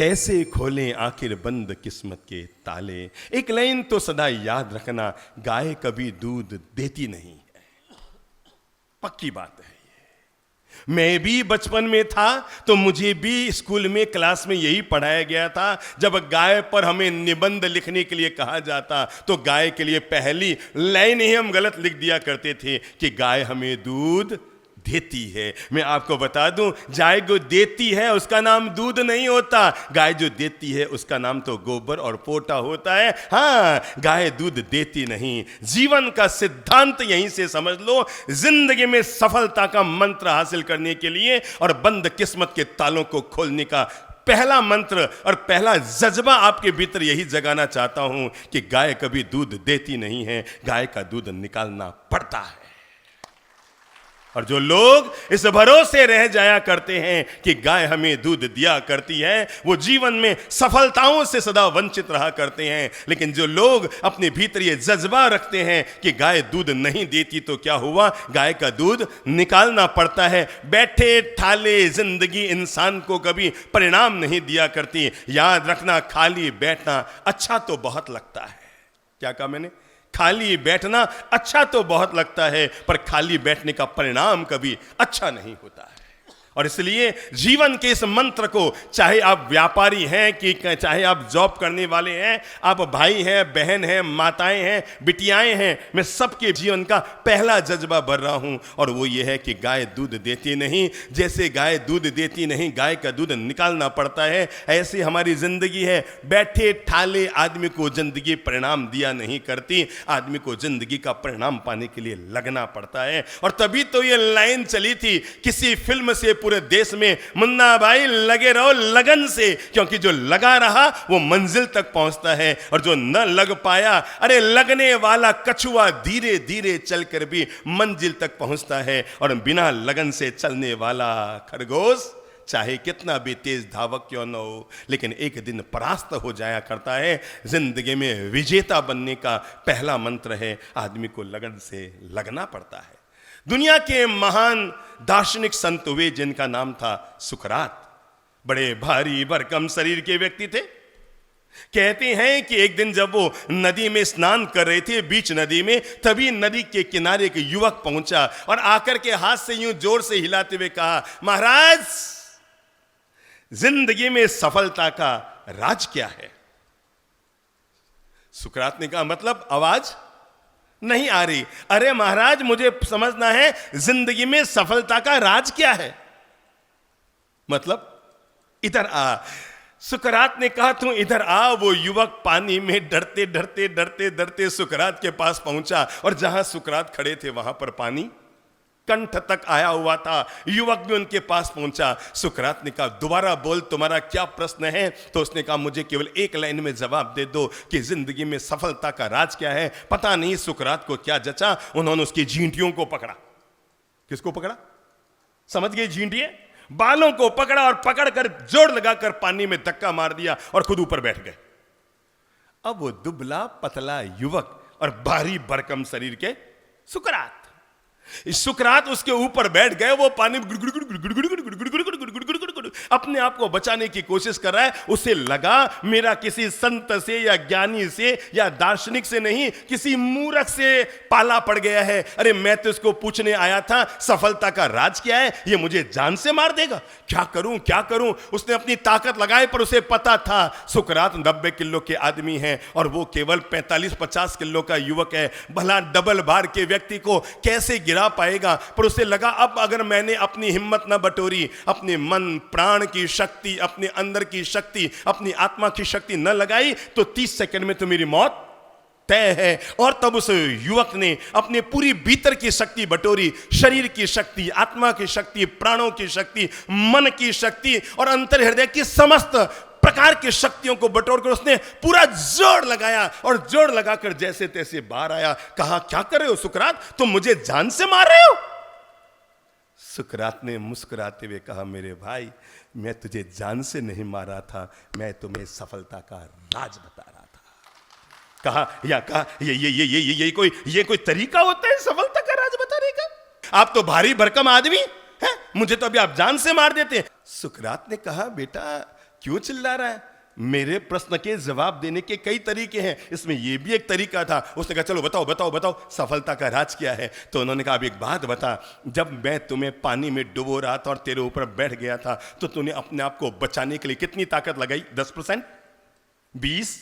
कैसे खोलें आखिर बंद किस्मत के ताले। एक लाइन तो सदा याद रखना, गाय कभी दूध देती नहीं है। पक्की बात है ये। मैं भी बचपन में था तो मुझे भी स्कूल में क्लास में यही पढ़ाया गया था। जब गाय पर हमें निबंध लिखने के लिए कहा जाता तो गाय के लिए पहली लाइन ही हम गलत लिख दिया करते थे कि गाय हमें दूध देती है। मैं आपको बता दूं, गाय जो देती है उसका नाम दूध नहीं होता, गाय जो देती है उसका नाम तो गोबर और पोटा होता है। हाँ, गाय दूध देती नहीं। जीवन का सिद्धांत यहीं से समझ लो। जिंदगी में सफलता का मंत्र हासिल करने के लिए और बंद किस्मत के तालों को खोलने का पहला मंत्र और पहला जज्बा आपके भीतर यही जगाना चाहता हूं कि गाय कभी दूध देती नहीं है, गाय का दूध निकालना पड़ता है। और जो लोग इस भरोसे रह जाया करते हैं कि गाय हमें दूध दिया करती है, वो जीवन में सफलताओं से सदा वंचित रहा करते हैं। लेकिन जो लोग अपने भीतर ये जज्बा रखते हैं कि गाय दूध नहीं देती तो क्या हुआ, गाय का दूध निकालना पड़ता है। बैठे ठाले जिंदगी इंसान को कभी परिणाम नहीं दिया करती। याद रखना, खाली बैठना अच्छा तो बहुत लगता है। क्या कहा मैंने? खाली बैठना अच्छा तो बहुत लगता है, पर खाली बैठने का परिणाम कभी अच्छा नहीं होता है। और इसलिए जीवन के इस मंत्र को, चाहे आप व्यापारी हैं कि चाहे आप जॉब करने वाले हैं, आप भाई हैं, बहन हैं, माताएं हैं, बिटियाएं हैं, मैं सबके जीवन का पहला जज्बा भर रहा हूं और वो ये है कि गाय दूध देती नहीं। जैसे गाय दूध देती नहीं, गाय का दूध निकालना पड़ता है, ऐसी हमारी जिंदगी है। बैठे ठाले आदमी को जिंदगी परिणाम दिया नहीं करती, आदमी को जिंदगी का परिणाम पाने के लिए लगना पड़ता है। और तभी तो ये लाइन चली थी किसी फिल्म से पूरे देश में, मुन्ना भाई लगे रहो लगन से, क्योंकि जो लगा रहा वो मंजिल तक पहुंचता है और जो न लग पाया, अरे लगने वाला कछुआ धीरे धीरे चलकर भी मंजिल तक पहुंचता है। और बिना लगन से चलने वाला खरगोश चाहे कितना भी तेज धावक क्यों न हो, लेकिन एक दिन परास्त हो जाया करता है। जिंदगी में विजेता बनने का पहला मंत्र है, आदमी को लगन से लगना पड़ता है। दुनिया के महान दार्शनिक संत हुए जिनका नाम था सुकरात। बड़े भारी भरकम शरीर के व्यक्ति थे। कहते हैं कि एक दिन जब वो नदी में स्नान कर रहे थे, बीच नदी में, तभी नदी के किनारे एक युवक पहुंचा और आकर के हाथ से यूं जोर से हिलाते हुए कहा, महाराज जिंदगी में सफलता का राज क्या है? सुकरात ने कहा, मतलब आवाज नहीं आ रही। अरे महाराज, मुझे समझना है जिंदगी में सफलता का राज क्या है, मतलब इधर आ। सुकरात ने कहा, तू इधर आ। वो युवक पानी में डरते डरते डरते डरते सुकरात के पास पहुंचा और जहां सुकरात खड़े थे वहां पर पानी कंठ तक आया हुआ था। युवक भी उनके पास पहुंचा। सुकरात ने कहा, दोबारा बोल, तुम्हारा क्या प्रश्न है? तो उसने कहा, मुझे केवल एक लाइन में जवाब दे दो कि जिंदगी में सफलता का राज क्या है। पता नहीं सुकरात को क्या जचा, उन्होंने उसकी झींटियों को पकड़ा। किसको पकड़ा? समझ गए? झींटियां, बालों को पकड़ा और पकड़कर जोर लगाकर पानी में धक्का मार दिया और खुद ऊपर बैठ गए। अब वो दुबला पतला युवक और भारी भरकम शरीर के सुकरात, सुकरात उसके ऊपर बैठ गए। वो पानी अपने आप को बचाने की कोशिश कर रहा है। उसे लगा मेरा किसी संत से या ज्ञानी से या दार्शनिक से नहीं, किसी मूर्ख से पाला पड़ गया है। अरे मैं तो इसको पूछने आया था सफलता का राज क्या है, ये मुझे जान से मार देगा। क्या करूं क्या करूं? उसने अपनी ताकत लगाई, पर उसे पता था सुकरात 90 किलो के आदमी हैं और वो केवल 45-50 किलो का युवक है। भला डबल भार के व्यक्ति को कैसे गिरा पाएगा? पर उसे लगा अब अगर मैंने अपनी हिम्मत न बटोरी, अपने मन प्राण की शक्ति, अपने अंदर की शक्ति, अपनी आत्मा की शक्ति न लगाई, तो 30 सेकंड में तो मेरी मौत तय है। और तब उस युवक ने अपने पूरी भीतर की शक्ति बटोरी, शरीर की शक्ति, आत्मा की शक्ति, प्राणों की शक्ति, मन की शक्ति और अंतर हृदय की समस्त प्रकार की शक्तियों को बटोर कर उसने पूरा जोर लगाया और जोर लगाकर जैसे तैसे बाहर आया। कहा, क्या कर रहे हो सुकरात, तुम मुझे जान से मार रहे हो? सुकरात ने मुस्कुराते हुए कहा, मेरे भाई, मैं तुझे जान से नहीं मारा था, मैं तुम्हें सफलता का राज बता रहा था। कहा ये कोई तरीका होता है सफलता का राज बताने का? आप तो भारी भरकम आदमी हैं, मुझे तो अभी आप जान से मार देते हैं। सुकरात ने कहा, बेटा क्यों चिल्ला रहा है? मेरे प्रश्न के जवाब देने के कई तरीके हैं, इसमें यह भी एक तरीका था। उसने कहा चलो बताओ बताओ बताओ सफलता का राज क्या है। तो उन्होंने कहा अब एक बात बता, जब मैं तुम्हें पानी में डुबो रहा था और तेरे ऊपर बैठ गया था तो तूने अपने आप को बचाने के लिए कितनी ताकत लगाई? 10%, 20,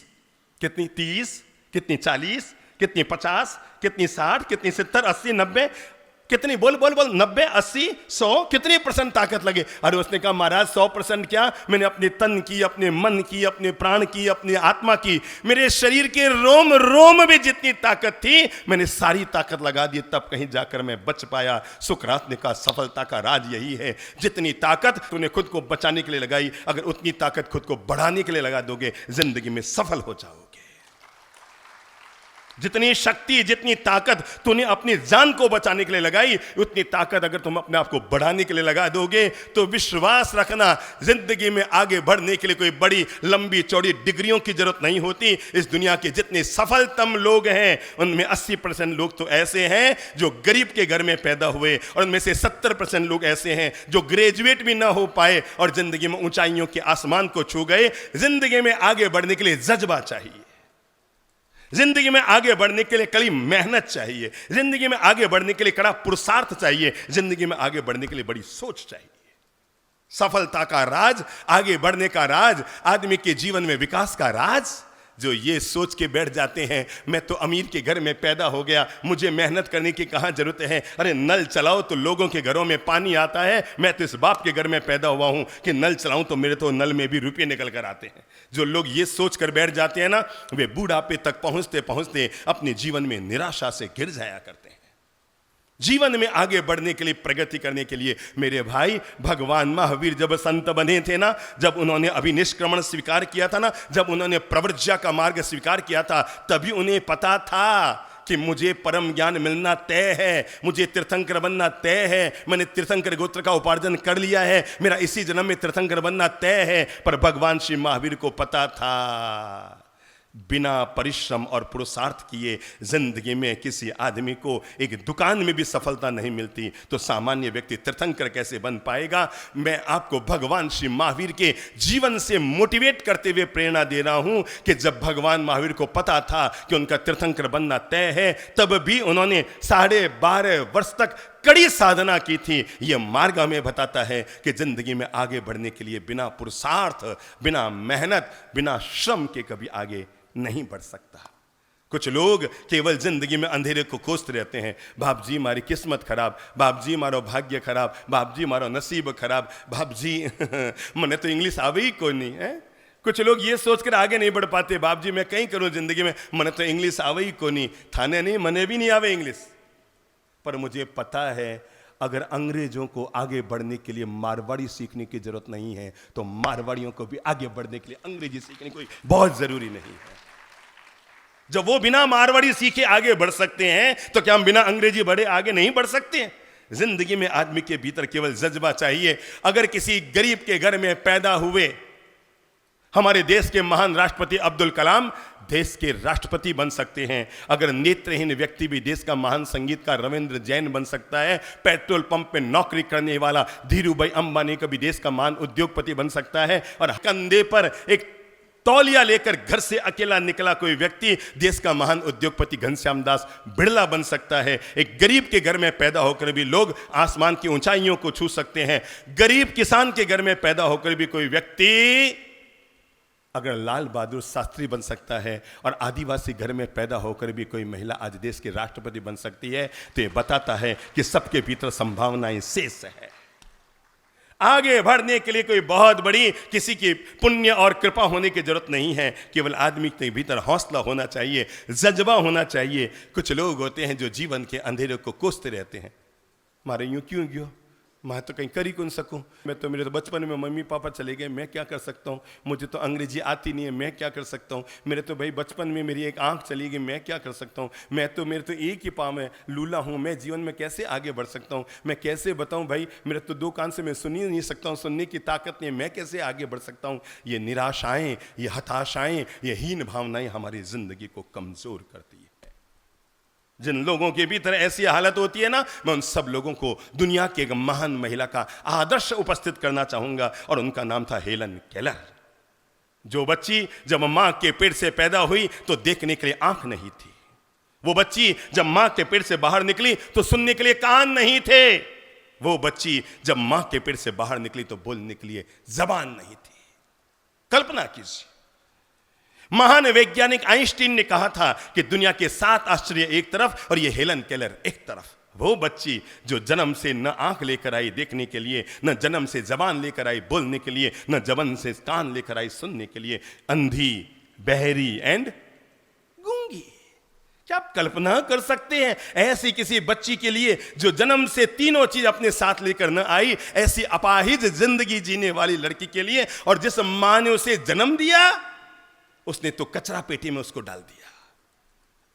कितनी 30, कितनी 40, कितनी 50, कितनी 60, कितनी 70, 80, 90, कितनी? बोल बोल बोल, 90, 80, 100, कितनी % ताकत लगे? अरे उसने कहा महाराज 100% क्या, मैंने अपने तन की, अपने मन की, अपने प्राण की, अपनी आत्मा की, मेरे शरीर के रोम रोम में जितनी ताकत थी मैंने सारी ताकत लगा दी, तब कहीं जाकर मैं बच पाया। सुकरात ने कहा सफलता का राज यही है, जितनी ताकत तूने खुद को बचाने के लिए लगाई, अगर उतनी ताकत खुद को बढ़ाने के लिए लगा दोगे जिंदगी में सफल हो जाओगे। जितनी शक्ति, जितनी ताकत तूने अपनी जान को बचाने के लिए लगाई, उतनी ताकत अगर तुम अपने आप को बढ़ाने के लिए लगा दोगे तो विश्वास रखना जिंदगी में आगे बढ़ने के लिए कोई बड़ी लंबी चौड़ी डिग्रियों की जरूरत नहीं होती। इस दुनिया के जितने सफलतम लोग हैं उनमें 80% लोग तो ऐसे हैं जो गरीब के घर में पैदा हुए, और उनमें से 70% लोग ऐसे हैं जो ग्रेजुएट भी ना हो पाए और जिंदगी में ऊंचाइयों के आसमान को छू गए। जिंदगी में आगे बढ़ने के लिए जज्बा चाहिए, जिंदगी में आगे बढ़ने के लिए कड़ी मेहनत चाहिए, जिंदगी में आगे बढ़ने के लिए कड़ा पुरुषार्थ चाहिए, जिंदगी में आगे बढ़ने के लिए बड़ी सोच चाहिए। सफलता का राज, आगे बढ़ने का राज, आदमी के जीवन में विकास का राज, जो ये सोच के बैठ जाते हैं मैं तो अमीर के घर में पैदा हो गया, मुझे मेहनत करने की कहां जरूरत है, अरे नल चलाओ तो लोगों के घरों में पानी आता है, मैं तो इस बाप के घर में पैदा हुआ हूं कि नल चलाऊं तो मेरे तो नल में भी रुपये निकल कर आते हैं। जो लोग ये सोच कर बैठ जाते हैं ना, वे बुढ़ापे तक पहुंचते पहुंचते अपने जीवन में निराशा से गिर जाया करते हैं। जीवन में आगे बढ़ने के लिए, प्रगति करने के लिए मेरे भाई, भगवान महावीर जब संत बने थे ना, जब उन्होंने अभिनिष्क्रमण स्वीकार किया था ना, जब उन्होंने प्रव्रज्या का मार्ग स्वीकार किया था, तभी उन्हें पता था कि मुझे परम ज्ञान मिलना तय है, मुझे तीर्थंकर बनना तय है, मैंने तीर्थंकर गोत्र का उपार्जन कर लिया है, मेरा इसी जन्म में तीर्थंकर बनना तय है। पर भगवान श्री महावीर को पता था बिना परिश्रम और पुरुषार्थ किए जिंदगी में किसी आदमी को एक दुकान में भी सफलता नहीं मिलती, तो सामान्य व्यक्ति तीर्थंकर कैसे बन पाएगा। मैं आपको भगवान श्री महावीर के जीवन से मोटिवेट करते हुए प्रेरणा दे रहा हूं कि जब भगवान महावीर को पता था कि उनका तीर्थंकर बनना तय है, तब भी उन्होंने 12.5 वर्ष तक कड़ी साधना की थी। यह मार्ग हमें बताता है कि जिंदगी में आगे बढ़ने के लिए बिना पुरुषार्थ, बिना मेहनत, बिना श्रम के कभी आगे नहीं बढ़ सकता। कुछ लोग केवल जिंदगी में अंधेरे को कोसते रहते हैं, बाप जी हमारी किस्मत खराब, बाप जी हमारा भाग्य खराब, बाप जी हमारा नसीब खराब, बाप जी मैंने तो इंग्लिश आवे ही कोई नहीं है। कुछ लोग ये सोचकर आगे नहीं बढ़ पाते, बाप जी मैं कहीं करूं जिंदगी में, मैंने तो इंग्लिश आवे ही कोई नहीं, थाने नहीं, मने भी नहीं आवे इंग्लिश। पर मुझे पता है अगर अंग्रेजों को आगे बढ़ने के लिए मारवाड़ी सीखने की जरूरत नहीं है, तो मारवाड़ियों को भी आगे बढ़ने के लिए अंग्रेजी सीखने कोई बहुत जरूरी नहीं है। जब वो बिना मारवाड़ी सीखे आगे बढ़ सकते हैं, तो क्या हम बिना अंग्रेजी बढ़े आगे नहीं बढ़ सकते हैं? जिंदगी में आदमी के भीतर केवल जज्बा चाहिए। अगर किसी गरीब के घर में पैदा हुए, हमारे देश के महान राष्ट्रपति अब्दुल कलाम देश के राष्ट्रपति बन सकते हैं। अगर नेत्रहीन व्यक्ति भी देश का महान संगीतकार रविंद्र जैन बन सकता है। पेट्रोल पंप में नौकरी करने वाला धीरूभाई अंबानी का भी देश का महान उद्योगपति बन सकता है। और कंधे पर एक तौलिया लेकर घर से अकेला निकला कोई व्यक्ति देश का महान उद्योगपति घनश्याम दास बिड़ला बन सकता है। एक गरीब के घर में पैदा होकर भी लोग आसमान की ऊंचाइयों को छू सकते हैं। गरीब किसान के घर में पैदा होकर भी कोई व्यक्ति अगर लाल बहादुर शास्त्री बन सकता है, और आदिवासी घर में पैदा होकर भी कोई महिला आज देश के राष्ट्रपति बन सकती है, तो ये बताता है कि सबके भीतर संभावनाएं शेष है। आगे बढ़ने के लिए कोई बहुत बड़ी किसी की पुण्य और कृपा होने की जरूरत नहीं है, केवल आदमी के भीतर हौसला होना चाहिए, जज्बा होना चाहिए। कुछ लोग होते हैं जो जीवन के अंधेरे को कोसते रहते हैं, मारे यूं क्यों गयो, मैं तो कहीं कर ही कौन सकूं, मैं तो मेरे तो बचपन में मम्मी पापा चले गए, मैं क्या कर सकता हूं, मुझे तो अंग्रेजी आती नहीं है, मैं क्या कर सकता हूं, मेरे तो भाई बचपन में मेरी एक आंख चली गई, मैं क्या कर सकता हूं, मेरे तो एक ही पाँव में लूला हूं, मैं जीवन में कैसे आगे बढ़ सकता हूं, मैं कैसे बताऊं भाई, मेरे तो 2 कान से मैं सुन ही नहीं सकता हूं, सुनने की ताकत नहीं, मैं कैसे आगे बढ़ सकता हूं। ये निराशाएं, ये हताशाएं, ये हीन भावनाएं हमारी जिंदगी को कमजोर करती है। जिन लोगों के भीतर ऐसी हालत होती है ना, मैं उन सब लोगों को दुनिया की एक महान महिला का आदर्श उपस्थित करना चाहूंगा, और उनका नाम था हेलन केलर। जो बच्ची जब मां के पेट से पैदा हुई तो देखने के लिए आंख नहीं थी, वो बच्ची जब मां के पेट से बाहर निकली तो सुनने के लिए कान नहीं थे, वो बच्ची जब मां के पेट से बाहर निकली तो बोलने के लिए जबान नहीं थी। कल्पना कीजिए, महान वैज्ञानिक आइंस्टीन ने कहा था कि दुनिया के 7 आश्चर्य एक तरफ और ये हेलन केलर एक तरफ। वो बच्ची जो जन्म से न आंख लेकर आई देखने के लिए, न जन्म से जबान लेकर आई बोलने के लिए, न जबान से कान लेकर आई सुनने के लिए, अंधी, बहरी एंड गूंगी। क्या आप कल्पना कर सकते हैं ऐसी किसी बच्ची के लिए जो जन्म से तीनों चीज अपने साथ लेकर न आई, ऐसी अपाहिज जिंदगी जीने वाली लड़की के लिए? और जिस मां ने उसे जन्म दिया उसने तो कचरा पेटी में उसको डाल दिया।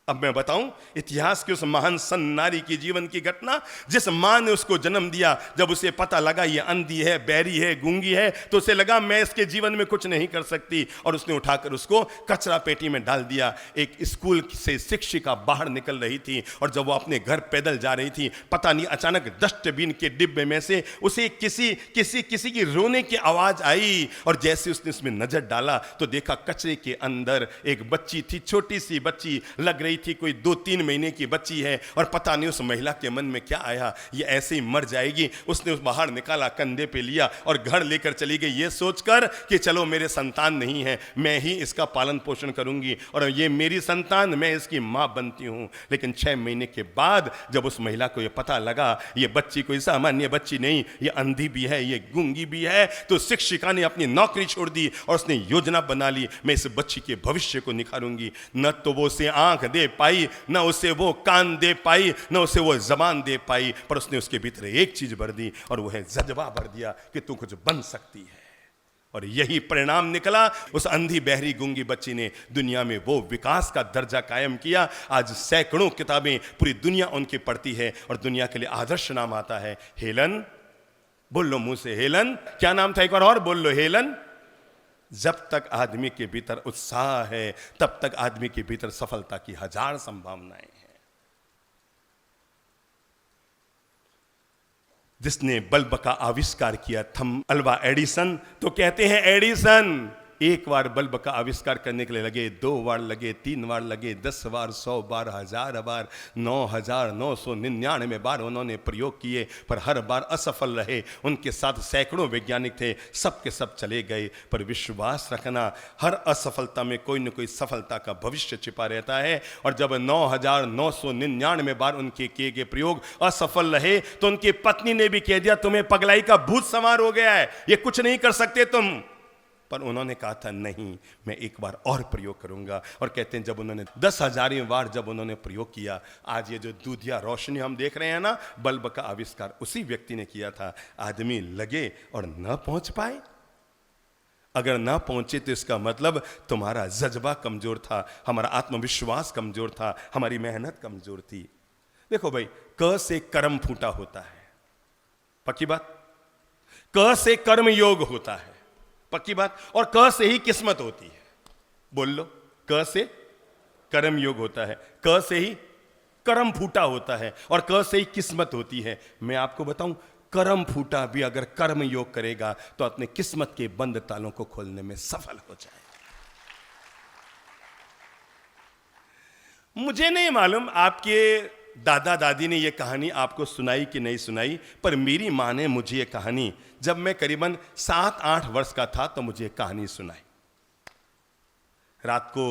अब मैं बताऊं इतिहास की उस महान सन नारी की जीवन की घटना। जिस मां ने उसको जन्म दिया, जब उसे पता लगा ये अंधी है, बैरी है, गूंगी है, तो उसे लगा मैं इसके जीवन में कुछ नहीं कर सकती, और उसने उठाकर उसको कचरा पेटी में डाल दिया। एक स्कूल से शिक्षिका बाहर निकल रही थी और जब वो अपने घर पैदल जा रही थी, पता नहीं अचानक डस्टबिन के डिब्बे में से उसे किसी की रोने की आवाज आई, और जैसे उसने उसमें नजर डाला तो देखा कचरे के अंदर एक बच्ची थी, छोटी सी बच्ची लग रही थी, कोई 2-3 महीने की बच्ची है, और पता नहीं उस महिला के मन में क्या आया, ये ऐसे ही मर जाएगी। उसने उस बाहर निकाला, कंधे पे लिया और घर लेकर चली गई, ये सोचकर कि चलो मेरे संतान नहीं है, मैं ही इसका पालन पोषण करूंगी और ये मेरी संतान, मैं इसकी मां बनती हूं। लेकिन 6 महीने के बाद जब उस महिला को ये पता लगा ये बच्ची कोई सामान्य बच्ची नहीं, ये अंधी भी है, ये गूंगी भी है, तो शिक्षिका ने अपनी नौकरी छोड़ दी और उसने योजना बना ली, मैं इस बच्ची के भविष्य को निखारूंगी। न तो वो उसे आंख दे पाई, न उसे वो कान दे पाई, न उसे वो जबान दे पाई, पर उसने उसके भीतर एक चीज भर दी और वो है जज्बा भर दिया कि तू कुछ बन सकती है। और यही परिणाम निकला। उस अंधी बहरी गूंगी बच्ची ने दुनिया में वो विकास का दर्जा कायम किया। आज सैकड़ों किताबें पूरी दुनिया उनकी पढ़ती है और दुनिया के लिए आदर्श नाम आता है हेलन। बोल लो मुंह से हेलन। क्या नाम था एक बार और बोल लो, हेलन। जब तक आदमी के भीतर उत्साह है तब तक आदमी के भीतर सफलता की 1000 संभावनाएं हैं। जिसने बल्ब का आविष्कार किया थम अल्वा एडिसन, तो कहते हैं एडिसन एक बार बल्ब का आविष्कार करने के लिए लगे, 2 बार लगे, 3 बार लगे, 10 बार, 100 बार, 1000 बार, 9999 बार उन्होंने प्रयोग किए, पर हर बार असफल रहे। उनके साथ सैकड़ों वैज्ञानिक थे, सब के सब चले गए। पर विश्वास रखना, हर असफलता में कोई न कोई सफलता का भविष्य छिपा रहता है। और जब 9999 बार उनके किए गए प्रयोग असफल रहे तो उनकी पत्नी ने भी कह दिया तुम्हें पगलाई का भूत सवार हो गया है, ये कुछ नहीं कर सकते तुम। पर उन्होंने कहा था नहीं, मैं एक बार और प्रयोग करूंगा। और कहते हैं जब उन्होंने 10,000वीं बार जब उन्होंने प्रयोग किया, आज ये जो दूधिया रोशनी हम देख रहे हैं ना, बल्ब का आविष्कार उसी व्यक्ति ने किया था। आदमी लगे और न पहुंच पाए। अगर ना पहुंचे तो इसका मतलब तुम्हारा जज्बा कमजोर था, हमारा आत्मविश्वास कमजोर था, हमारी मेहनत कमजोर थी। देखो भाई, क से कर्म फूटा होता है, पक्की बात। क से कर्म योग होता है, पक्की बात। और क से ही किस्मत होती है। बोल लो, क से कर्म योग होता है, क से ही कर्म फूटा होता है और क से ही किस्मत होती है। मैं आपको बताऊं, कर्म फूटा भी अगर कर्म योग करेगा तो अपने किस्मत के बंद तालों को खोलने में सफल हो जाए। मुझे नहीं मालूम आपके दादा दादी ने यह कहानी आपको सुनाई कि नहीं सुनाई, पर मेरी मां ने मुझे यह कहानी जब मैं करीबन 7-8 वर्ष का था तो मुझे कहानी सुनाई। रात को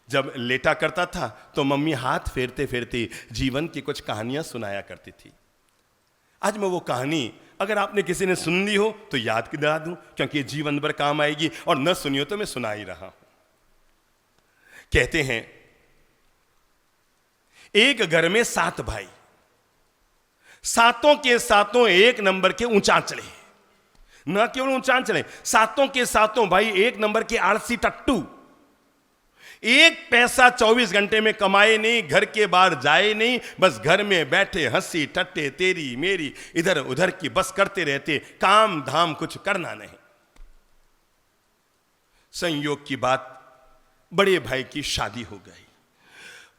जब लेटा करता था तो मम्मी हाथ फेरते फेरते जीवन की कुछ कहानियां सुनाया करती थी। आज मैं वो कहानी अगर आपने किसी ने सुन ली हो तो याद दिला दूं, क्योंकि ये जीवन भर काम आएगी, और न सुनी हो तो मैं सुना ही रहा हूं। कहते हैं एक घर में 7 भाई, सातों के सातों एक नंबर के ऊंचांचले। न केवल ऊंचांचले, सातों के सातों भाई एक नंबर के आलसी टट्टू। एक पैसा 24 घंटे में कमाए नहीं, घर के बाहर जाए नहीं, बस घर में बैठे हंसी टट्टे तेरी मेरी इधर उधर की बस करते रहते, काम धाम कुछ करना नहीं। संयोग की बात, बड़े भाई की शादी हो गई,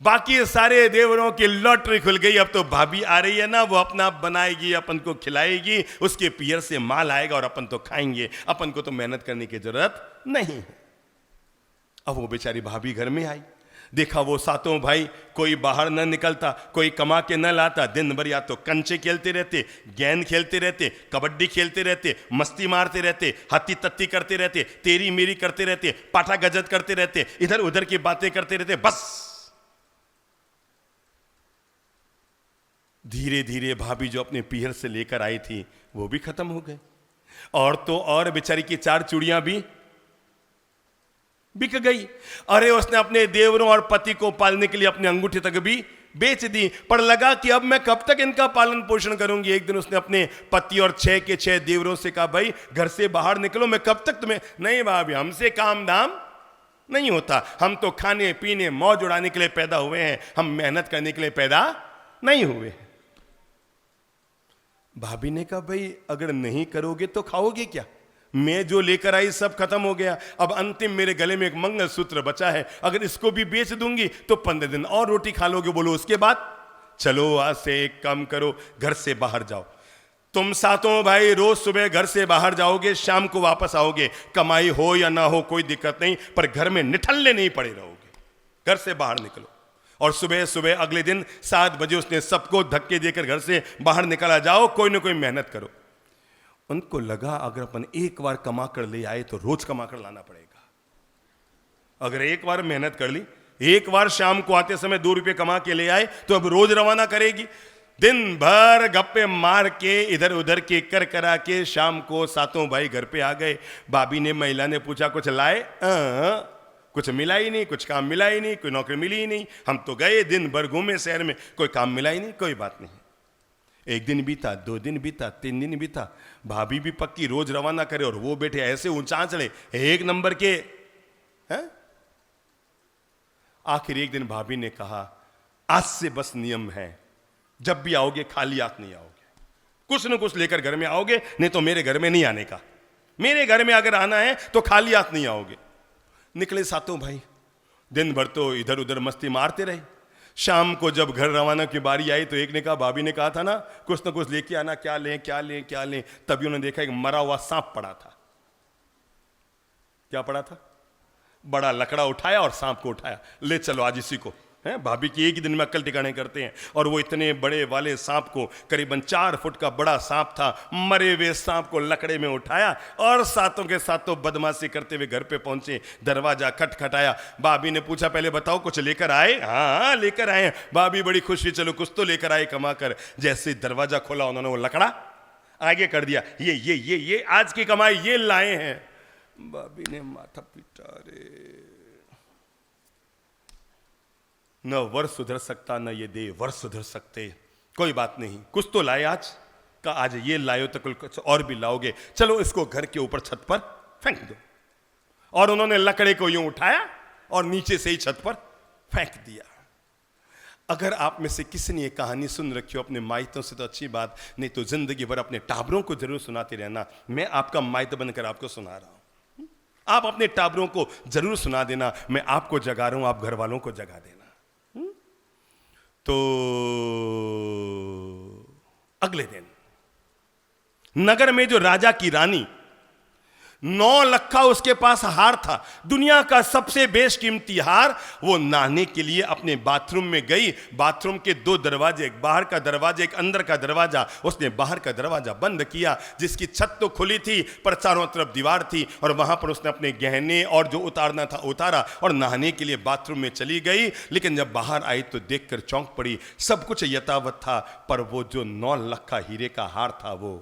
बाकी सारे देवरों की लॉटरी खुल गई। अब तो भाभी आ रही है ना, वो अपना बनाएगी, अपन को खिलाएगी, उसके पियर से माल आएगा और अपन तो खाएंगे, अपन को तो मेहनत करने की जरूरत नहीं है। अब वो बेचारी भाभी घर में आई, देखा वो सातों भाई कोई बाहर न निकलता, कोई कमा के न लाता, दिन भर या तो कंचे खेलते रहते, गेंद खेलते रहते, कबड्डी खेलते रहते, मस्ती मारते रहते, हत्ती तत्ती करते रहते, तेरी मेरी करते रहते, पाठा गजत करते रहते, इधर उधर की बातें करते रहते। बस धीरे धीरे भाभी जो अपने पीहर से लेकर आई थी वो भी खत्म हो गए, और तो और बेचारी की 4 चूड़ियां भी बिक गई। अरे उसने अपने देवरों और पति को पालने के लिए अपने अंगूठे तक भी बेच दी, पर लगा कि अब मैं कब तक इनका पालन पोषण करूंगी। एक दिन उसने अपने पति और 6 के 6 देवरों से कहा, भाई घर से बाहर निकलो, मैं कब तक तुम्हें। नहीं भाभी, हमसे काम धाम नहीं होता, हम तो खाने पीने मौज उड़ाने के लिए पैदा हुए हैं, हम मेहनत करने के लिए पैदा नहीं हुए। भाभी ने कहा, भाई अगर नहीं करोगे तो खाओगे क्या, मैं जो लेकर आई सब खत्म हो गया, अब अंतिम मेरे गले में एक मंगलसूत्र बचा है, अगर इसको भी बेच दूंगी तो 15 दिन और रोटी खा लोगे, बोलो उसके बाद। चलो आज से एक काम करो, घर से बाहर जाओ, तुम सातों भाई रोज सुबह घर से बाहर जाओगे, शाम को वापस आओगे, कमाई हो या ना हो कोई दिक्कत नहीं, पर घर में निठल्ले नहीं पड़े रहोगे, घर से बाहर निकलो। और सुबह सुबह अगले दिन 7 बजे उसने सबको धक्के देकर घर से बाहर निकाला, जाओ कोई ना कोई मेहनत करो। उनको लगा अगर अपन एक बार कमा कर ले आए तो रोज कमा कर लाना पड़ेगा, अगर एक बार मेहनत कर ली, एक बार शाम को आते समय 2 रुपये कमा के ले आए तो अब रोज रवाना करेगी। दिन भर गप्पे मार के इधर उधर के कर करा के शाम को सातों भाई घर पे आ गए। भाभी ने, महिला ने पूछा, कुछ लाए? कुछ मिला ही नहीं, कुछ काम मिला ही नहीं, कोई नौकरी मिली ही नहीं, हम तो गए दिन भर घूमे शहर में, कोई काम मिला ही नहीं। कोई बात नहीं, 1 दिन बीता, 2 दिन बीता, 3 दिन बीता, भाभी भी पक्की रोज रवाना करे और वो बेटे ऐसे ऊंचा चढ़े 1 नंबर के हैं। आखिर एक दिन भाभी ने कहा, आज से बस नियम है, जब भी आओगे खाली हाथ नहीं आओगे, कुछ न कुछ लेकर घर में आओगे, नहीं तो मेरे घर में नहीं आने का, मेरे घर में अगर आना है तो खाली हाथ नहीं आओगे। निकले सातों भाई, दिन भर तो इधर उधर मस्ती मारते रहे। शाम को जब घर रवाना की बारी आई तो एक ने कहा, भाभी ने कहा था ना कुछ ना कुछ लेके आना, क्या लें क्या लें क्या लें। तभी उन्होंने देखा एक मरा हुआ सांप पड़ा था। क्या पड़ा था? बड़ा लकड़ा उठाया और सांप को उठाया, ले चलो आज इसी को। है भाभी की एक ही दिन में अक्ल ठिकाने करते हैं। और वो इतने बड़े वाले सांप को, करीबन 4 फुट का बड़ा सांप था, मरे हुए सांप को लकड़े में उठाया और सातों के सातों बदमाशी करते हुए घर पे पहुंचे। दरवाजा खटखटाया, भाभी ने पूछा, पहले बताओ कुछ लेकर आए? हाँ लेकर आए। भाभी बड़ी खुशी, चलो कुछ तो लेकर आए कमा कर। जैसे दरवाजा खोला उन्होंने वो लकड़ा आगे कर दिया, ये आज की कमाई ये लाए हैं। भाभी ने माथा पीटा, रे न वर्ष सुधर सकता, न ये दे वर्ष सुधर सकते। कोई बात नहीं, कुछ तो लाए आज का, आज ये लाए तो कल कुछ और भी लाओगे, चलो इसको घर के ऊपर छत पर फेंक दो। और उन्होंने लकड़े को यूं उठाया और नीचे से ही छत पर फेंक दिया। अगर आप में से किसी ने ये कहानी सुन रखी हो अपने माइतों से तो अच्छी बात, नहीं तो जिंदगी भर अपने टाबरों को जरूर सुनाते रहना। मैं आपका माइत बनकर आपको सुना रहा हूं, आप अपने टाबरों को जरूर सुना देना। मैं आपको जगा रहा हूं, आप घर वालों को जगा देना। तो अगले दिन नगर में जो राजा की रानी, 9 लखा उसके पास हार था, दुनिया का सबसे बेशकीमती हार। वो नहाने के लिए अपने बाथरूम में गई। बाथरूम के 2 दरवाजे, एक बाहर का दरवाजा एक अंदर का दरवाजा। उसने बाहर का दरवाजा बंद किया, जिसकी छत तो खुली थी पर चारों तरफ दीवार थी, और वहां पर उसने अपने गहने और जो उतारना था उतारा और नहाने के लिए बाथरूम में चली गई। लेकिन जब बाहर आई तो देखकर चौंक पड़ी, सब कुछ यथावत था, पर वो जो 9 लखा हीरे का हार था वो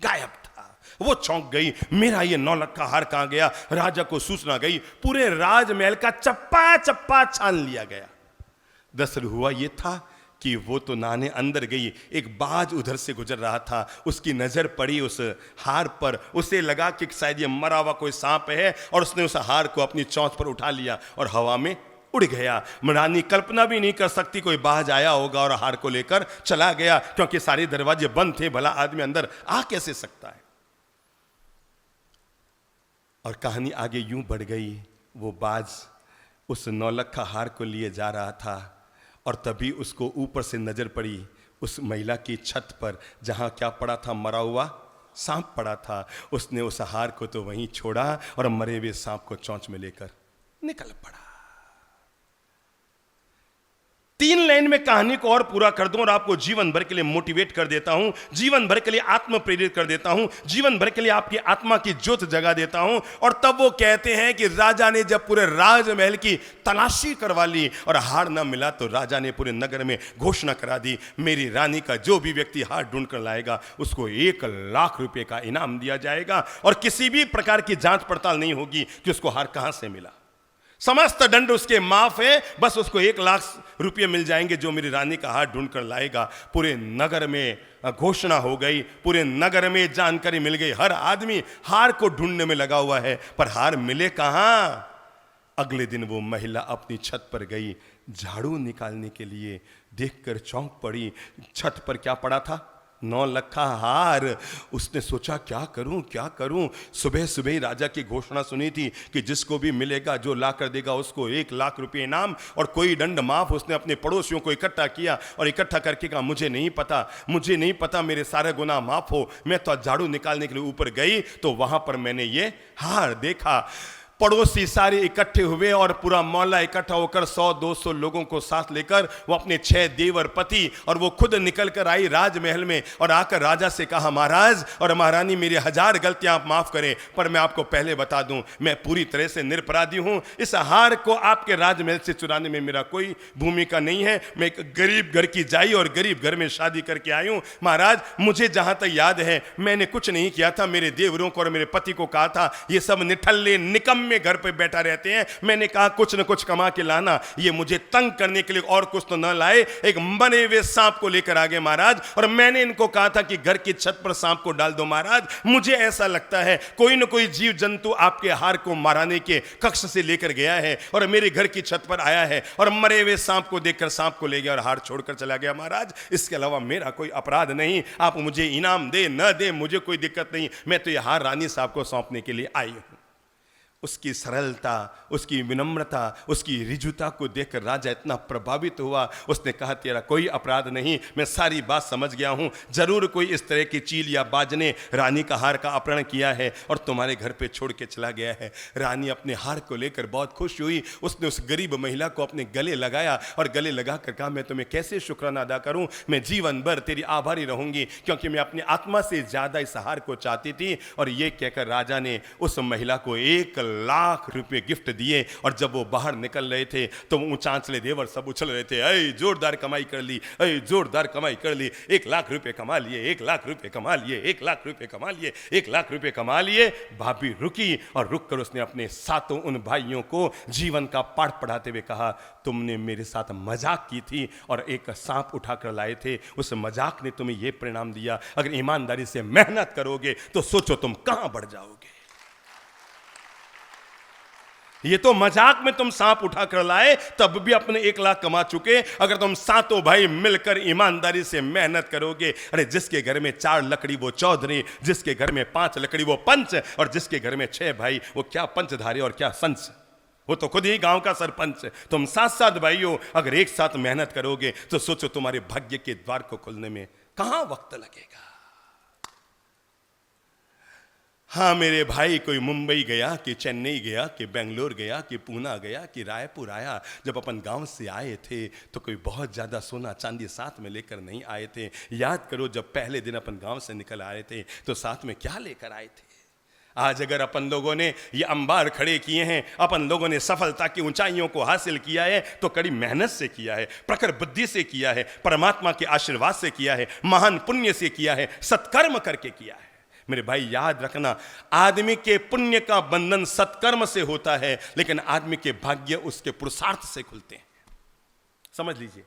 गायब था। वो चौंक गई, मेरा ये 9 लाख का हार कहां गया? राजा को सूचना गई, पूरे राजमहल का चप्पा चप्पा छान लिया गया। दरअसल हुआ ये था कि वो तो नहाने अंदर गई, एक बाज उधर से गुजर रहा था, उसकी नजर पड़ी उस हार पर, उसे लगा कि शायद ये मरा हुआ कोई सांप है, और उसने उस हार को अपनी चोंच पर उठा लिया और हवा में उड़ गया। रानी कल्पना भी नहीं कर सकती कोई बाज आया होगा और हार को लेकर चला गया, क्योंकि सारे दरवाजे बंद थे, भला आदमी अंदर आ कैसे सकता है। और कहानी आगे यूं बढ़ गई, वो बाज उस 9 लखा हार को लिए जा रहा था, और तभी उसको ऊपर से नजर पड़ी उस महिला की छत पर, जहां क्या पड़ा था? मरा हुआ सांप पड़ा था। उसने उस हार को तो वहीं छोड़ा और मरे हुए सांप को चोंच में लेकर निकल पड़ा। 3 लाइन में कहानी को और पूरा कर दूं और आपको जीवन भर के लिए मोटिवेट कर देता हूं, जीवन भर के लिए आत्म प्रेरित कर देता हूं, जीवन भर के लिए आपकी आत्मा की ज्योत जगा देता हूं। और तब वो कहते हैं कि राजा ने जब पूरे राजमहल की तलाशी करवा ली और हार ना मिला तो राजा ने पूरे नगर में घोषणा करा दी, मेरी रानी का जो भी व्यक्ति हार ढूंढ कर लाएगा उसको 1 लाख रुपए का इनाम दिया जाएगा और किसी भी प्रकार की जांच पड़ताल नहीं होगी कि उसको हार कहां से मिला। समस्त दंड उसके माफ है, बस उसको 1 लाख रुपये मिल जाएंगे जो मेरी रानी का हार ढूंढ कर लाएगा। पूरे नगर में घोषणा हो गई, पूरे नगर में जानकारी मिल गई, हर आदमी हार को ढूंढने में लगा हुआ है, पर हार मिले कहां। अगले दिन वो महिला अपनी छत पर गई झाड़ू निकालने के लिए, देखकर चौंक पड़ी। छत पर क्या पड़ा था? 9 लखा हार। उसने सोचा क्या करूं क्या करूं। सुबह सुबह ही राजा की घोषणा सुनी थी कि जिसको भी मिलेगा, जो ला कर देगा उसको 1 लाख रुपए इनाम और कोई दंड माफ। उसने अपने पड़ोसियों को इकट्ठा किया और इकट्ठा करके कहा, मुझे नहीं पता, मेरे सारे गुनाह माफ हो। मैं तो झाड़ू निकालने के लिए ऊपर गई तो वहां पर मैंने ये हार देखा। पड़ोसी सारे इकट्ठे हुए और पूरा मोहल्ला इकट्ठा होकर 100-200 लोगों को साथ लेकर वो अपने 6 देवर पति और वो खुद निकल कर आई राजमहल में और आकर राजा से कहा, महाराज और महारानी मेरी 1000 गलतियां आप माफ करें, पर मैं आपको पहले बता दूं मैं पूरी तरह से निरपराधी हूं। इस हार को आपके राजमहल से चुराने में मेरा कोई भूमिका नहीं है। मैं एक गरीब घर की जाई और गरीब घर में शादी करके आई हूं। महाराज मुझे जहां तक याद है मैंने कुछ नहीं किया था। मेरे देवरों को और मेरे पति को कहा था ये सब निठल्ले निकम्मे में घर पे बैठा रहते हैं। मैंने कहा कुछ न कुछ कमा के लाना। ये मुझे तंग करने के लिए और कुछ तो न लाए, एक मरे हुए सांप को लेकर आ गए महाराज। और मैंने इनको कहा था कि घर की छत पर सांप को डाल दो महाराज। मुझे ऐसा लगता है कोई न कोई जीव जंतु आपके हार को मारने के कक्ष से लेकर गया है और मेरे घर की छत पर आया है और मरे हुए सांप को देखकर सांप को ले गया और हार छोड़कर चला गया महाराज। इसके अलावा मेरा कोई अपराध नहीं। आप मुझे इनाम दे न दे मुझे कोई दिक्कत नहीं। मैं तो यह हार रानी साहब को सौंपने के लिए आई हूं। उसकी सरलता, उसकी विनम्रता, उसकी रिजुता को देखकर राजा इतना प्रभावित हुआ। उसने कहा तेरा कोई अपराध नहीं, मैं सारी बात समझ गया हूं। जरूर कोई इस तरह की चील या बाज ने रानी का हार का अपहरण किया है और तुम्हारे घर पे छोड़ के चला गया है। रानी अपने हार को लेकर बहुत खुश हुई। उसने उस गरीब महिला को अपने गले लगाया और गले लगा कर कहा मैं तुम्हें कैसे शुक्राना अदा करूं। मैं जीवन भर तेरी आभारी रहूंगी क्योंकि मैं अपनी आत्मा से ज्यादा इस हार को चाहती थी। और ये कहकर राजा ने उस महिला को 1 लाख रुपए गिफ्ट दिए। और जब वो बाहर निकल रहे थे तो ऊंचांचले देवर सब उछल रहे थे, अरे जोरदार कमाई कर ली, अरे जोरदार कमाई कर ली, 1 लाख रुपए कमा लिए, 1 लाख रुपए कमा लिए, 1 लाख रुपए कमा लिए, 1 लाख रुपए कमा लिए। भाभी रुकी और रुक कर उसने अपने सातों उन भाइयों को जीवन का पाठ पढ़ाते हुए कहा तुमने मेरे साथ मजाक की थी और एक सांप उठाकर लाए थे। उस मजाक ने तुम्हें यह परिणाम दिया। अगर ईमानदारी से मेहनत करोगे तो सोचो तुम कहां बढ़ जाओगे। ये तो मजाक में तुम सांप उठा कर लाए, तब भी अपने 1 लाख कमा चुके। अगर तुम सातों भाई मिलकर ईमानदारी से मेहनत करोगे, अरे जिसके घर में 4 लकड़ी वो चौधरी, जिसके घर में 5 लकड़ी वो पंच और जिसके घर में 6 भाई वो क्या पंचधारी और क्या संच, वो तो खुद ही गांव का सरपंच। तुम 7 भाइयों अगर एक साथ मेहनत करोगे तो सोचो तुम्हारे भाग्य के द्वार को खोलने में कहां वक्त लगेगा। हाँ मेरे भाई, कोई मुंबई गया कि चेन्नई गया कि बेंगलोर गया कि पूना गया कि रायपुर आया। जब अपन गांव से आए थे तो कोई बहुत ज़्यादा सोना चांदी साथ में लेकर नहीं आए थे। याद करो जब पहले दिन अपन गांव से निकल आए थे तो साथ में क्या लेकर आए थे। आज अगर अपन लोगों ने ये अंबार खड़े किए हैं, अपन लोगों ने सफलता की ऊंचाइयों को हासिल किया है तो कड़ी मेहनत से किया है, प्रखर बुद्धि से किया है, परमात्मा के आशीर्वाद से किया है, महान पुण्य से किया है, सत्कर्म करके किया है। मेरे भाई याद रखना, आदमी के पुण्य का बंधन सत्कर्म से होता है, लेकिन आदमी के भाग्य उसके पुरुषार्थ से खुलते हैं। समझ लीजिए,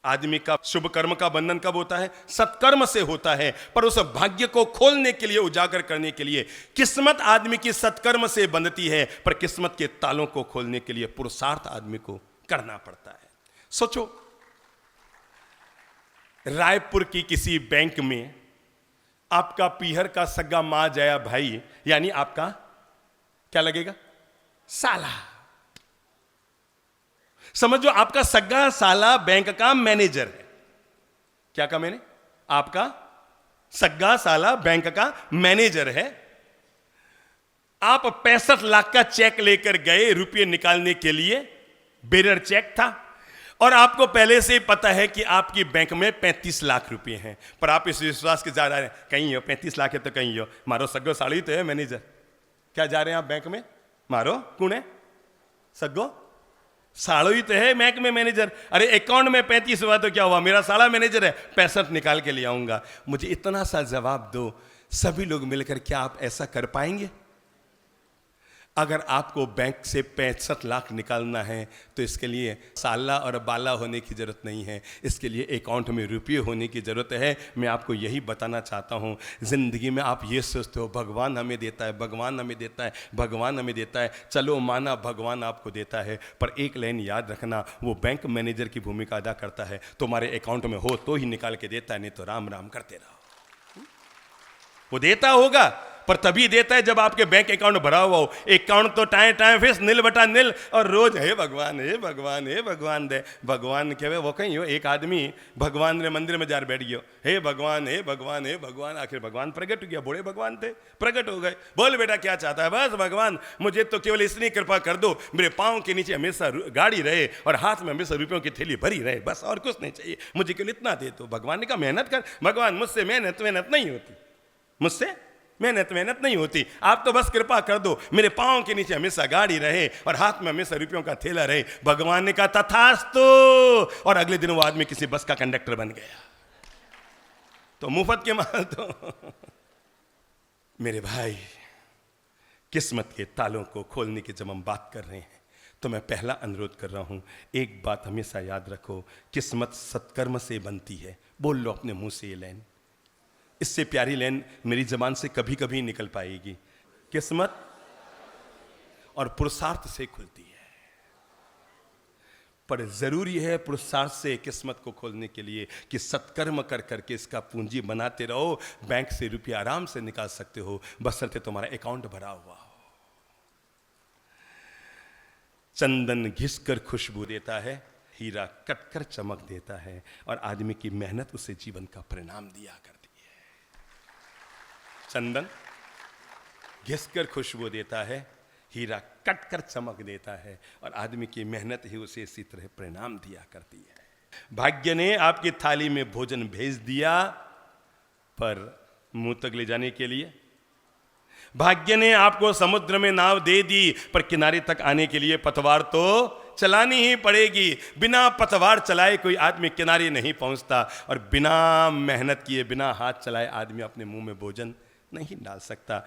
आदमी का शुभ कर्म का बंधन कब होता है? सत्कर्म से होता है। पर उस भाग्य को खोलने के लिए, उजागर करने के लिए किस्मत आदमी की सत्कर्म से बंधती है, पर किस्मत के तालों को खोलने के लिए पुरुषार्थ आदमी को करना पड़ता है। सोचो, रायपुर की किसी बैंक में आपका पीहर का सगा मां जाया भाई, यानी आपका क्या लगेगा? साला। समझो, आपका सगा साला बैंक का मैनेजर है। क्या कहा मैंने? आपका सगा साला बैंक का मैनेजर है। आप 65 लाख का चेक लेकर गए रुपये निकालने के लिए, बेरर चेक था, और आपको पहले से ही पता है कि आपकी बैंक में 35 लाख रुपए हैं, पर आप इस विश्वास के जा रहे हैं कहीं हो 35 लाख है तो कहीं हो मारो सगो साड़ी तो है मैनेजर, क्या जा रहे हैं आप बैंक में मारो कौन है सगो साड़ो ही तो है बैंक में मैनेजर, अरे अकाउंट में 35 हुआ तो क्या हुआ, मेरा साड़ा मैनेजर है, 65 निकाल के ले आऊंगा। मुझे इतना सा जवाब दो, सभी लोग मिलकर क्या आप ऐसा कर पाएंगे? अगर आपको बैंक से 65 लाख निकालना है तो इसके लिए साला और बाला होने की जरूरत नहीं है, इसके लिए अकाउंट में रुपये होने की जरूरत है। मैं आपको यही बताना चाहता हूँ, जिंदगी में आप ये सोचते हो भगवान हमें देता है, भगवान हमें देता है, भगवान हमें देता है, चलो माना भगवान आपको देता है, पर एक लाइन याद रखना, वो बैंक मैनेजर की भूमिका अदा करता है। तुम्हारे अकाउंट में हो तो ही निकाल के देता है, नहीं तो राम राम करते रहो। वो देता होगा पर तभी देता है जब आपके बैंक अकाउंट भरा हुआ हो। अकाउंट तो टाइम टाइम फिस नील बटा नील, और रोज हे भगवान हे भगवान हे भगवान दे भगवान के वो कहीं हो। एक आदमी भगवान रे मंदिर में जा बैठ गयो, हे भगवान हे भगवान हे भगवान, आखिर भगवान प्रकट हो गया, बूढ़े भगवान थे प्रकट हो गए। बोल बेटा क्या चाहता है? बस भगवान मुझे तो केवल इतनी कृपा कर दो, मेरे पाँव के नीचे हमेशा गाड़ी रहे और हाथ में हमेशा रुपयों की थैली भरी रहे, बस और कुछ नहीं चाहिए, मुझे केवल इतना दे दो। भगवान ने कहा मेहनत कर। भगवान मुझसे मेहनत नहीं होती, मुझसे मेहनत नहीं होती, आप तो बस कृपा कर दो, मेरे पाँव के नीचे हमेशा गाड़ी रहे और हाथ में हमेशा रुपयों का थैला रहे। भगवान ने कहा तथास्तु, और अगले दिन वो आदमी किसी बस का कंडक्टर बन गया। तो मुफ्त के माल तो मेरे भाई, किस्मत के तालों को खोलने की जब हम बात कर रहे हैं तो मैं पहला अनुरोध कर रहा हूं, एक बात हमेशा याद रखो, किस्मत सत्कर्म से बनती है। बोल लो अपने मुंह से ये लाइन, इससे प्यारी लाइन मेरी जबान से कभी कभी निकल पाएगी। किस्मत और पुरुषार्थ से खुलती है, पर जरूरी है पुरुषार्थ से किस्मत को खोलने के लिए कि सत्कर्म कर करके इसका पूंजी बनाते रहो। बैंक से रुपया आराम से निकाल सकते हो, बशर्ते तुम्हारा अकाउंट भरा हुआ हो। चंदन घिसकर खुशबू देता है, हीरा कटकर चमक देता है, और आदमी की मेहनत उसे जीवन का परिणाम दिया करती है। चंदन घिसकर खुशबू देता है, हीरा कटकर चमक देता है, और आदमी की मेहनत ही उसे इसी तरह परिणाम दिया करती है। भाग्य ने आपकी थाली में भोजन भेज दिया, पर मुंह तक ले जाने के लिए। भाग्य ने आपको समुद्र में नाव दे दी, पर किनारे तक आने के लिए पतवार तो चलानी ही पड़ेगी। बिना पतवार चलाए कोई आदमी किनारे नहीं पहुंचता, और बिना मेहनत किए, बिना हाथ चलाए आदमी अपने मुंह में भोजन नहीं डाल सकता।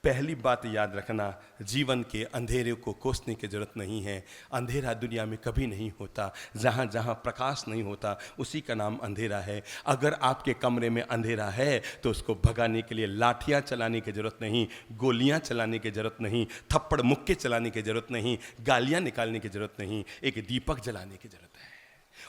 पहली बात याद रखना, जीवन के अंधेरे को कोसने की जरूरत नहीं है। अंधेरा दुनिया में कभी नहीं होता, जहाँ जहाँ प्रकाश नहीं होता उसी का नाम अंधेरा है। अगर आपके कमरे में अंधेरा है तो उसको भगाने के लिए लाठियाँ चलाने की जरूरत नहीं, गोलियाँ चलाने की जरूरत नहीं, थप्पड़ मुक्के चलाने की जरूरत नहीं, गालियाँ निकालने की जरूरत नहीं, एक दीपक जलाने की जरूरत है।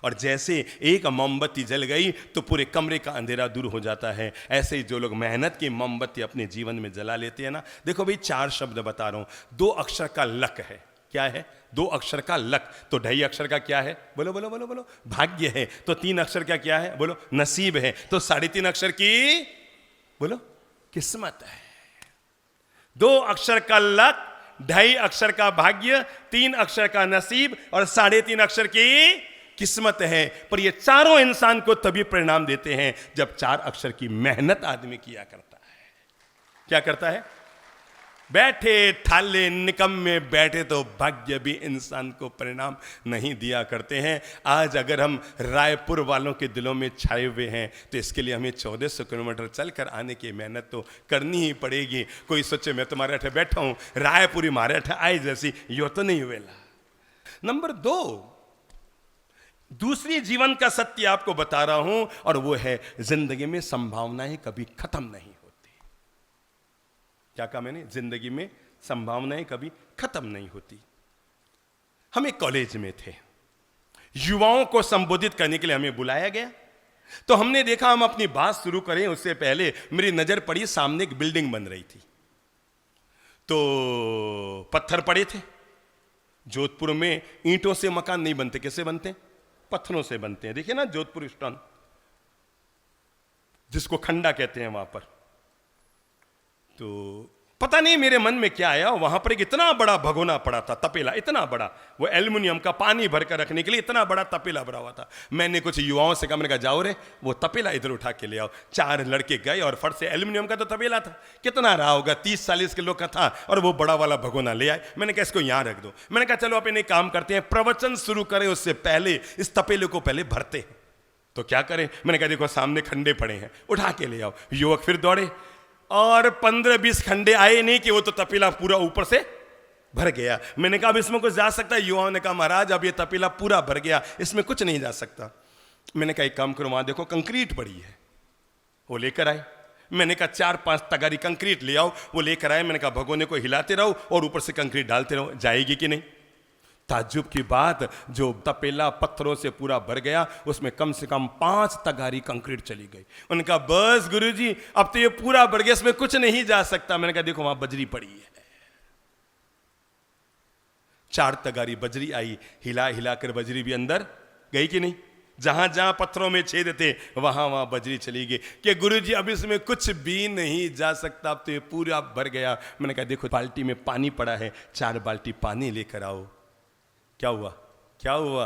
और जैसे एक मोमबत्ती जल गई तो पूरे कमरे का अंधेरा दूर हो जाता है, ऐसे ही जो लोग मेहनत की मोमबत्ती अपने जीवन में जला लेते हैं ना, देखो भाई 4 शब्द बता रहा हूं। 2 अक्षर का लक है, क्या है? 2 अक्षर का लक, तो 2.5 अक्षर का क्या है? बोलो बोलो बोलो बोलो, भाग्य है। तो 3 अक्षर का क्या है? बोलो नसीब है। तो 3.5 अक्षर की बोलो किस्मत है। 2 अक्षर का लक, 2.5 अक्षर का भाग्य, 3 अक्षर का नसीब, और 3.5 अक्षर की किस्मत है। पर ये चारों इंसान को तभी परिणाम देते हैं जब 4 अक्षर की मेहनत आदमी किया करता है। क्या करता है? बैठे ठाले निकम्मे बैठे तो भाग्य भी इंसान को परिणाम नहीं दिया करते हैं। आज अगर हम रायपुर वालों के दिलों में छाए हुए हैं तो इसके लिए हमें 1400 किलोमीटर चलकर आने की मेहनत तो करनी ही पड़ेगी। कोई सोचे मैं तुम्हारे अठे बैठा हूं, रायपुरी मारे अठे आई जैसी, यो तो नहीं हुएला। नंबर 2, दूसरी जीवन का सत्य आपको बता रहा हूं, और वो है जिंदगी में संभावनाएं कभी खत्म नहीं होती। क्या कहा मैंने? जिंदगी में संभावनाएं कभी खत्म नहीं होती। हम एक कॉलेज में थे, युवाओं को संबोधित करने के लिए हमें बुलाया गया, तो हमने देखा हम अपनी बात शुरू करें उससे पहले मेरी नजर पड़ी, सामने एक बिल्डिंग बन रही थी। तो पत्थर पड़े थे। जोधपुर में ईंटों से मकान नहीं बनते, कैसे बनते? पत्थरों से बनते हैं। देखिए ना जोधपुर स्टोन, जिसको खंडा कहते हैं वहां पर। तो पता नहीं मेरे मन में क्या आया, वहां पर एक इतना बड़ा भगोना पड़ा था, तपेला इतना बड़ा, वो एल्युमिनियम का पानी भरकर रखने के लिए इतना बड़ा तपेला भरा हुआ था। मैंने कुछ युवाओं से कहा, मैंने कहा जाओ रे वो तपेला इधर उठा के ले आओ। 4 लड़के गए और फट से, एल्युमिनियम का तो तपेला था, कितना रहा होगा 30-40 किलो का था, और वो बड़ा वाला भगोना ले आए। मैंने कहा इसको यहाँ रख दो। मैंने कहा चलो अपन एक काम करते हैं, प्रवचन शुरू करें उससे पहले इस तपेले को पहले भरते हैं। तो क्या करें, मैंने कहा देखो सामने खंडे पड़े हैं, उठा के ले आओ। युवक फिर दौड़े और 15-20 खंडे आए नहीं कि वो तो तपेला पूरा ऊपर से भर गया। मैंने कहा अब इसमें कुछ जा सकता है? युवाओं ने कहा महाराज अब ये तपेला पूरा भर गया, इसमें कुछ नहीं जा सकता। मैंने कहा एक काम करो, वहां देखो कंक्रीट पड़ी है, वो लेकर आए। मैंने कहा 4-5 तगारी कंक्रीट ले आओ, वो लेकर आए। मैंने कहा भगोने को हिलाते रहो और ऊपर से कंक्रीट डालते रहो, जाएगी कि नहीं। ताज्जुब की बात, जो तपेला पत्थरों से पूरा भर गया उसमें कम से कम 5 तगारी कंक्रीट चली गई। उनका बस गुरुजी अब तो ये पूरा भर गया, इसमें कुछ नहीं जा सकता। मैंने कहा देखो वहां बजरी पड़ी है। 4 तगारी बजरी आई, हिला हिलाकर बजरी भी अंदर गई कि नहीं। जहां जहां पत्थरों में छेद थे वहां वहां बजरी चली गई कि गुरुजी अब इसमें कुछ भी नहीं जा सकता, अब तो ये पूरा भर गया। मैंने कहा देखो बाल्टी में पानी पड़ा है, 4 बाल्टी पानी लेकर आओ। क्या हुआ, क्या हुआ?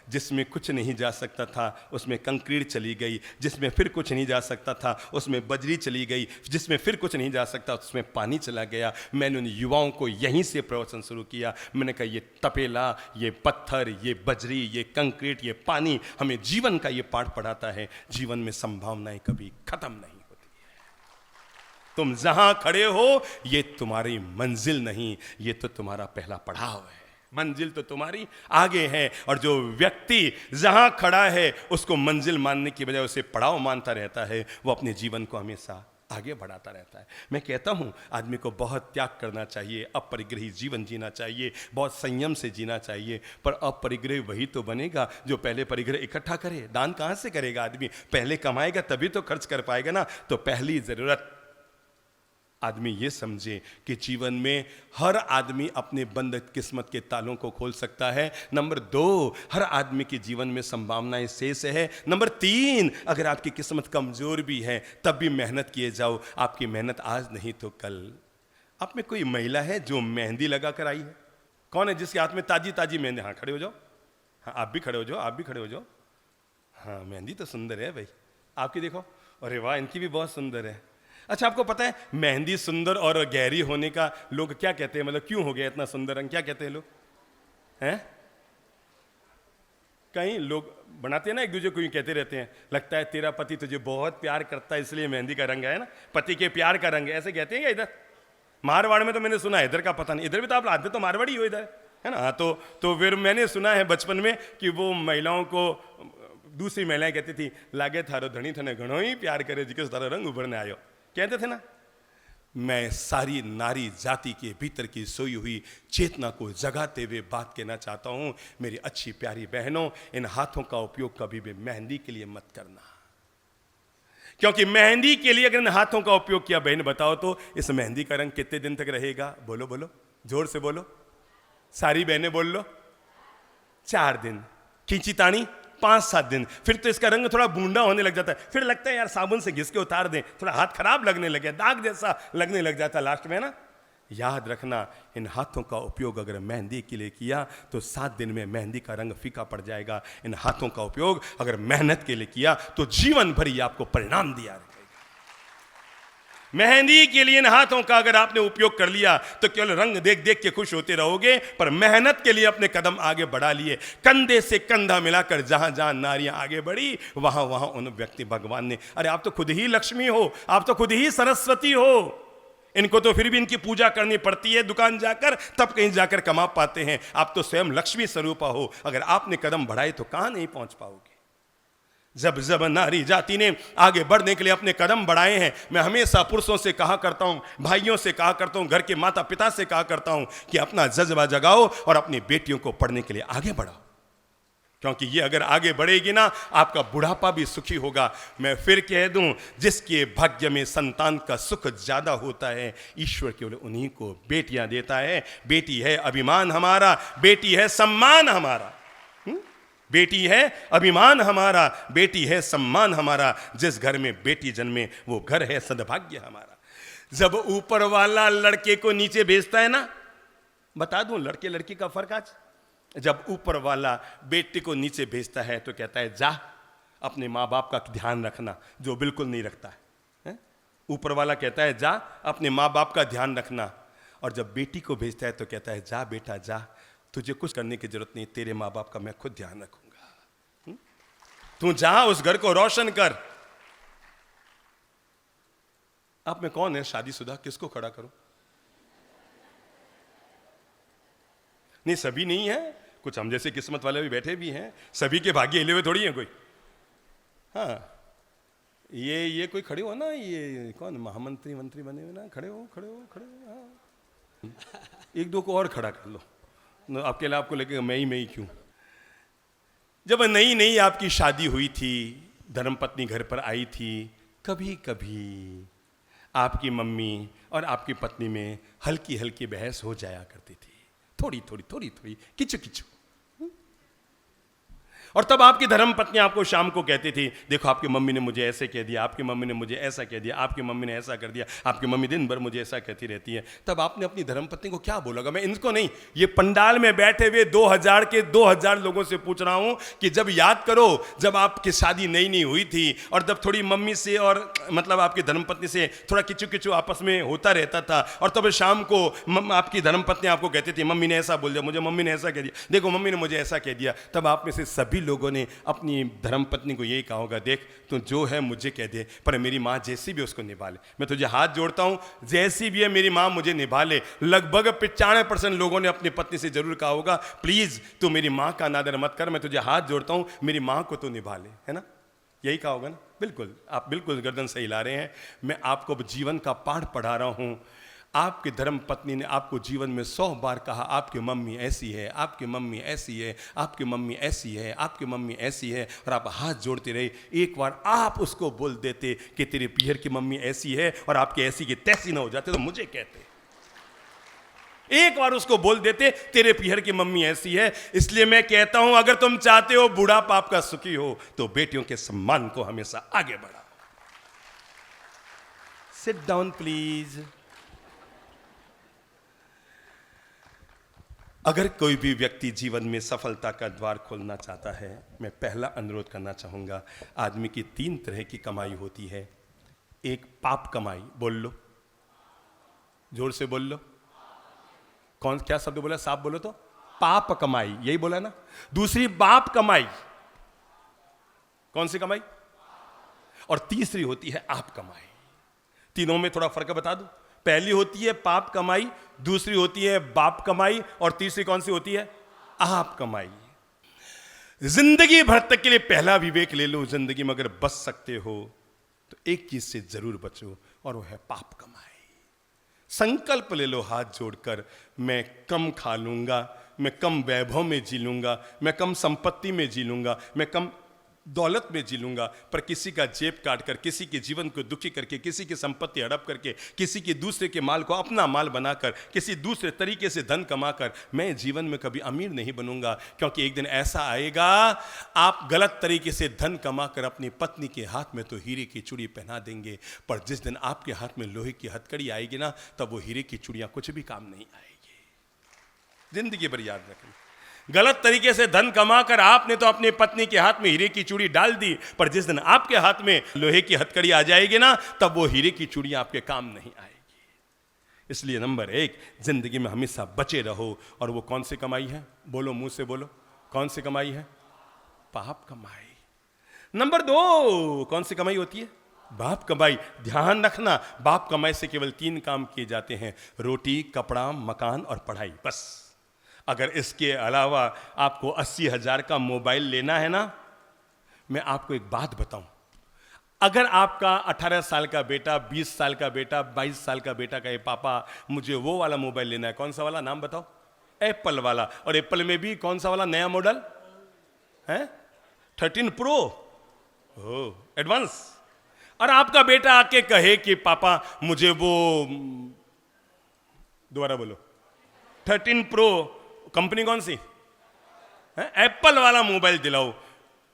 जिसमें कुछ नहीं जा सकता था उसमें कंक्रीट चली गई, जिसमें फिर कुछ नहीं जा सकता था उसमें बजरी चली गई, जिसमें फिर कुछ नहीं जा सकता उसमें पानी चला गया। मैंने उन युवाओं को यहीं से प्रवचन शुरू किया। मैंने कहा ये तपेला, ये पत्थर, ये बजरी, ये कंक्रीट, ये पानी हमें जीवन का ये पाठ पढ़ाता है। जीवन में संभावनाएं कभी खत्म नहीं होती है। तुम जहां खड़े हो ये तुम्हारी मंजिल नहीं, ये तो तुम्हारा पहला पड़ाव है। मंजिल तो तुम्हारी आगे है, और जो व्यक्ति जहां खड़ा है उसको मंजिल मानने की बजाय उसे पड़ाव मानता रहता है, वो अपने जीवन को हमेशा आगे बढ़ाता रहता है। मैं कहता हूं आदमी को बहुत त्याग करना चाहिए, अपरिग्रही जीवन जीना चाहिए, बहुत संयम से जीना चाहिए। पर अपरिग्रही वही तो बनेगा जो पहले परिग्रह इकट्ठा करे। दान कहां से करेगा आदमी? पहले कमाएगा तभी तो खर्च कर पाएगा ना। तो पहली जरूरत आदमी ये समझे कि जीवन में हर आदमी अपने बंद किस्मत के तालों को खोल सकता है। नंबर 2, हर आदमी के जीवन में संभावनाएं शेष है। नंबर 3, अगर आपकी किस्मत कमजोर भी है तब भी मेहनत किए जाओ। आपकी मेहनत आज नहीं तो कल। आप में कोई महिला है जो मेहंदी लगा कर आई है? कौन है जिसके हाथ में ताजी ताजी मेहंदी? हाँ खड़े हो जाओ, हाँ आप भी खड़े हो जाओ, आप भी खड़े हो जाओ। हाँ मेहंदी तो सुंदर है भाई, आपकी देखो, अरे वाह इनकी भी बहुत सुंदर है। अच्छा आपको पता है मेहंदी सुंदर और गहरी होने का लोग क्या कहते हैं, मतलब क्यों हो गया इतना सुंदर रंग, क्या कहते हैं लोग? हैं कहीं लोग बनाते हैं ना एक दूसरे को, यूं कहते रहते हैं लगता है तेरा पति तुझे बहुत प्यार करता है इसलिए मेहंदी का रंग है ना, पति के प्यार का रंग है, ऐसे कहते हैं क्या? इधर मारवाड़ में तो मैंने सुना है, इधर का पता नहीं। इधर भी तो आप आते तो मारवाड़ी हो इधर, है ना। तो फिर मैंने सुना है बचपन में कि वो महिलाओं को दूसरी महिलाएं कहती थी लागे थारो धनी थने घणो ही प्यार करे जिस तारो रंग उभरने आयो, कहते थे ना। मैं सारी नारी जाति के भीतर की सोई हुई चेतना को जगाते हुए बात कहना चाहता हूं, मेरी अच्छी प्यारी बहनों, इन हाथों का उपयोग कभी भी मेहंदी के लिए मत करना, क्योंकि मेहंदी के लिए अगर इन हाथों का उपयोग किया, बहन बताओ तो इस मेहंदी का रंग कितने दिन तक रहेगा? बोलो बोलो, जोर से बोलो, सारी बहनें बोल लो। 4 दिन, खींची तानी 5-7 दिन, फिर तो इसका रंग थोड़ा बूंदा होने लग जाता है, फिर लगता है यार साबुन से घिस के उतार दें, थोड़ा हाथ खराब लगने लगे, दाग जैसा लगने लग जाता है लास्ट में ना। याद रखना इन हाथों का उपयोग अगर मेहंदी के लिए किया तो 7 दिन में मेहंदी का रंग फीका पड़ जाएगा। इन हाथों का उपयोग अगर मेहनत के लिए किया तो जीवन भर ये आपको परिणाम दिया रहेगा। मेहंदी के लिए इन हाथों का अगर आपने उपयोग कर लिया तो केवल रंग देख देख के खुश होते रहोगे, पर मेहनत के लिए अपने कदम आगे बढ़ा लिए, कंधे से कंधा मिलाकर जहां जहां नारियां आगे बढ़ी वहां वहां उन व्यक्ति भगवान ने, अरे आप तो खुद ही लक्ष्मी हो, आप तो खुद ही सरस्वती हो, इनको तो फिर भी इनकी पूजा करनी पड़ती है दुकान जाकर, तब कहीं जाकर कमा पाते हैं। आप तो स्वयं लक्ष्मी स्वरूपा हो, अगर आपने कदम बढ़ाए तो कहां नहीं पहुंच पाओगे। जब जब नारी जाति ने आगे बढ़ने के लिए अपने कदम बढ़ाए हैं, मैं हमेशा पुरुषों से कहा करता हूं, भाइयों से कहा करता हूं, घर के माता पिता से कहा करता हूं कि अपना जज्बा जगाओ और अपनी बेटियों को पढ़ने के लिए आगे बढ़ाओ, क्योंकि ये अगर आगे बढ़ेगी ना आपका बुढ़ापा भी सुखी होगा। मैं फिर कह दूं, जिसके भाग्य में संतान का सुख ज्यादा होता है, ईश्वर केवल उन्हीं को बेटियां देता है। बेटी है अभिमान हमारा, बेटी है सम्मान हमारा, बेटी है अभिमान हमारा, बेटी है सम्मान हमारा। जिस घर में बेटी जन्मे वो घर है सद्भाग्य हमारा। जब ऊपर वाला लड़के को नीचे भेजता है ना, बता दूं लड़के लड़की का फर्क आज, जब ऊपर वाला बेटे को नीचे भेजता है तो कहता है जा अपने माँ बाप का ध्यान रखना, जो बिल्कुल नहीं रखता है। ऊपर वाला कहता है जा अपने माँ बाप का ध्यान रखना, और जब बेटी को भेजता है तो कहता है जा बेटा जा, तुझे कुछ करने की जरूरत नहीं, तेरे माँ बाप का मैं खुद ध्यान रखूंगा, तू जा उस घर को रोशन कर। आप में कौन है शादीशुदा, किसको खड़ा करूं? नहीं सभी नहीं है, कुछ हम जैसे किस्मत वाले भी बैठे भी हैं, सभी के भाग्य हिले हुए थोड़ी हैं कोई। हाँ ये कोई खड़े हो ना, ये कौन महामंत्री मंत्री बने हुए ना, खड़े हो खड़े हो खड़े हो। हाँ एक दो को और खड़ा कर लो, आपके लिए आपको लगेगा मैं ही क्यों। जब नई नई आपकी शादी हुई थी, धर्मपत्नी घर पर आई थी, कभी कभी आपकी मम्मी और आपकी पत्नी में हल्की हल्की बहस हो जाया करती थी, थोड़ी थोड़ी थोड़ी थोड़ी किचु किचु। और तब आपकी धर्मपत्नी आपको शाम को कहती थी देखो आपकी मम्मी ने मुझे ऐसे कह दिया, आपकी मम्मी ने मुझे ऐसा कह दिया, आपकी मम्मी ने ऐसा कर दिया, आपकी मम्मी दिन भर मुझे ऐसा कहती रहती है। तब आपने अपनी धर्मपत्नी को क्या बोलोगा? मैं इनको नहीं, ये पंडाल में बैठे हुए 2000 के 2000 लोगों से पूछ रहा हूं कि जब याद करो जब आपकी शादी नई नई हुई थी और जब थोड़ी मम्मी से और मतलब आपकी धर्मपत्नी से थोड़ा किचु किचु आपस में होता रहता था, और तब शाम को आपकी धर्मपत्नी आपको कहती थी मम्मी ने ऐसा बोल दिया, मुझे मम्मी ने ऐसा कह दिया, देखो मम्मी ने मुझे ऐसा कह दिया। तब आप में से सभी लोगों ने अपनी धर्मपत्नी को यही कहा होगा देख तू जो है मुझे कह दे, पर मेरी माँ जैसी भी उसको निभा ले, मैं तुझे हाथ जोड़ता हूं जैसी भी है मेरी माँ मुझे निभा ले। लगभग 95% लोगों ने अपनी पत्नी से जरूर कहा होगा प्लीज तू मेरी माँ का अनादर मत कर, मैं तुझे हाथ जोड़ता हूं मेरी माँ को तू निभा ले, है ना? यही कहा होगा ना? बिल्कुल, आप बिल्कुल गर्दन सही ला रहे हैं। मैं आपको जीवन का पाठ पढ़ा रहा हूं। आपकी धर्म पत्नी ने आपको जीवन में 100 बार कहा आपकी मम्मी ऐसी है, आपकी मम्मी ऐसी है, आपकी मम्मी ऐसी है, आपकी मम्मी ऐसी है, और आप हाथ जोड़ते रहे। एक बार आप उसको बोल देते कि तेरे पीहर की मम्मी ऐसी है और आपकी ऐसी की तैसी ना हो जाते तो मुझे कहते। एक बार उसको बोल देते तेरे पीहर की मम्मी ऐसी है। इसलिए मैं कहता हूं अगर तुम चाहते हो बुढ़ापा आपका सुखी हो तो बेटियों के सम्मान को हमेशा आगे बढ़ाओ। Sit down please. अगर कोई भी व्यक्ति जीवन में सफलता का द्वार खोलना चाहता है, मैं पहला अनुरोध करना चाहूंगा, आदमी की 3 तरह की कमाई होती है। एक पाप कमाई, बोल लो, जोर से बोल लो। कौन क्या शब्द बोला? साफ बोलो तो। पाप कमाई, यही बोला ना। दूसरी बाप कमाई, कौन सी कमाई? और तीसरी होती है आप कमाई। तीनों में थोड़ा फर्क बता दूं। पहली होती है पाप कमाई, दूसरी होती है बाप कमाई, और तीसरी कौन सी होती है? आप कमाई। जिंदगी भर तक के लिए पहला विवेक ले लो, जिंदगी में अगर बच सकते हो तो एक चीज से जरूर बचो, और वो है पाप कमाई। संकल्प ले लो हाथ जोड़कर, मैं कम खा लूंगा, मैं कम वैभव में जी लूंगा, मैं कम संपत्ति में जी लूंगा, मैं कम दौलत में जी लूंगा, पर किसी का जेब काट कर, किसी के जीवन को दुखी करके, किसी की संपत्ति हड़प करके, किसी के दूसरे के माल को अपना माल बनाकर, किसी दूसरे तरीके से धन कमाकर मैं जीवन में कभी अमीर नहीं बनूंगा। क्योंकि एक दिन ऐसा आएगा आप गलत तरीके से धन कमाकर अपनी पत्नी के हाथ में तो हीरे की चूड़ी पहना देंगे, पर जिस दिन आपके हाथ में लोहे की हथकड़ी आएगी ना, तब वो हीरे की चूड़ियां कुछ भी काम नहीं आएगी। जिंदगी भर याद रखें, गलत तरीके से धन कमाकर आपने तो अपनी पत्नी के हाथ में हीरे की चूड़ी डाल दी, पर जिस दिन आपके हाथ में लोहे की हथकड़ी आ जाएगी ना, तब वो हीरे की चूड़ी आपके काम नहीं आएगी। इसलिए नंबर 1, जिंदगी में हमेशा बचे रहो। और वो कौन सी कमाई है? बोलो, मुंह से बोलो, कौन सी कमाई है? पाप कमाई। नंबर 2 कौन सी कमाई होती है? बाप कमाई। ध्यान रखना, बाप कमाई से केवल 3 काम किए जाते हैं, रोटी, कपड़ा, मकान और पढ़ाई, बस। अगर इसके अलावा आपको 80,000 का मोबाइल लेना है ना, मैं आपको एक बात बताऊं, अगर आपका 18 साल का बेटा, 20 साल का बेटा, 22 साल का बेटा कहे पापा मुझे वो वाला मोबाइल लेना है, कौन सा वाला? नाम बताओ। एप्पल वाला। और एप्पल में भी कौन सा वाला नया मॉडल है? 13 प्रो, ओह एडवांस। और आपका बेटा आके कहे कि पापा मुझे वो, दोबारा बोलो, 13 प्रो, कंपनी कौन सी है? एप्पल वाला मोबाइल दिलाओ।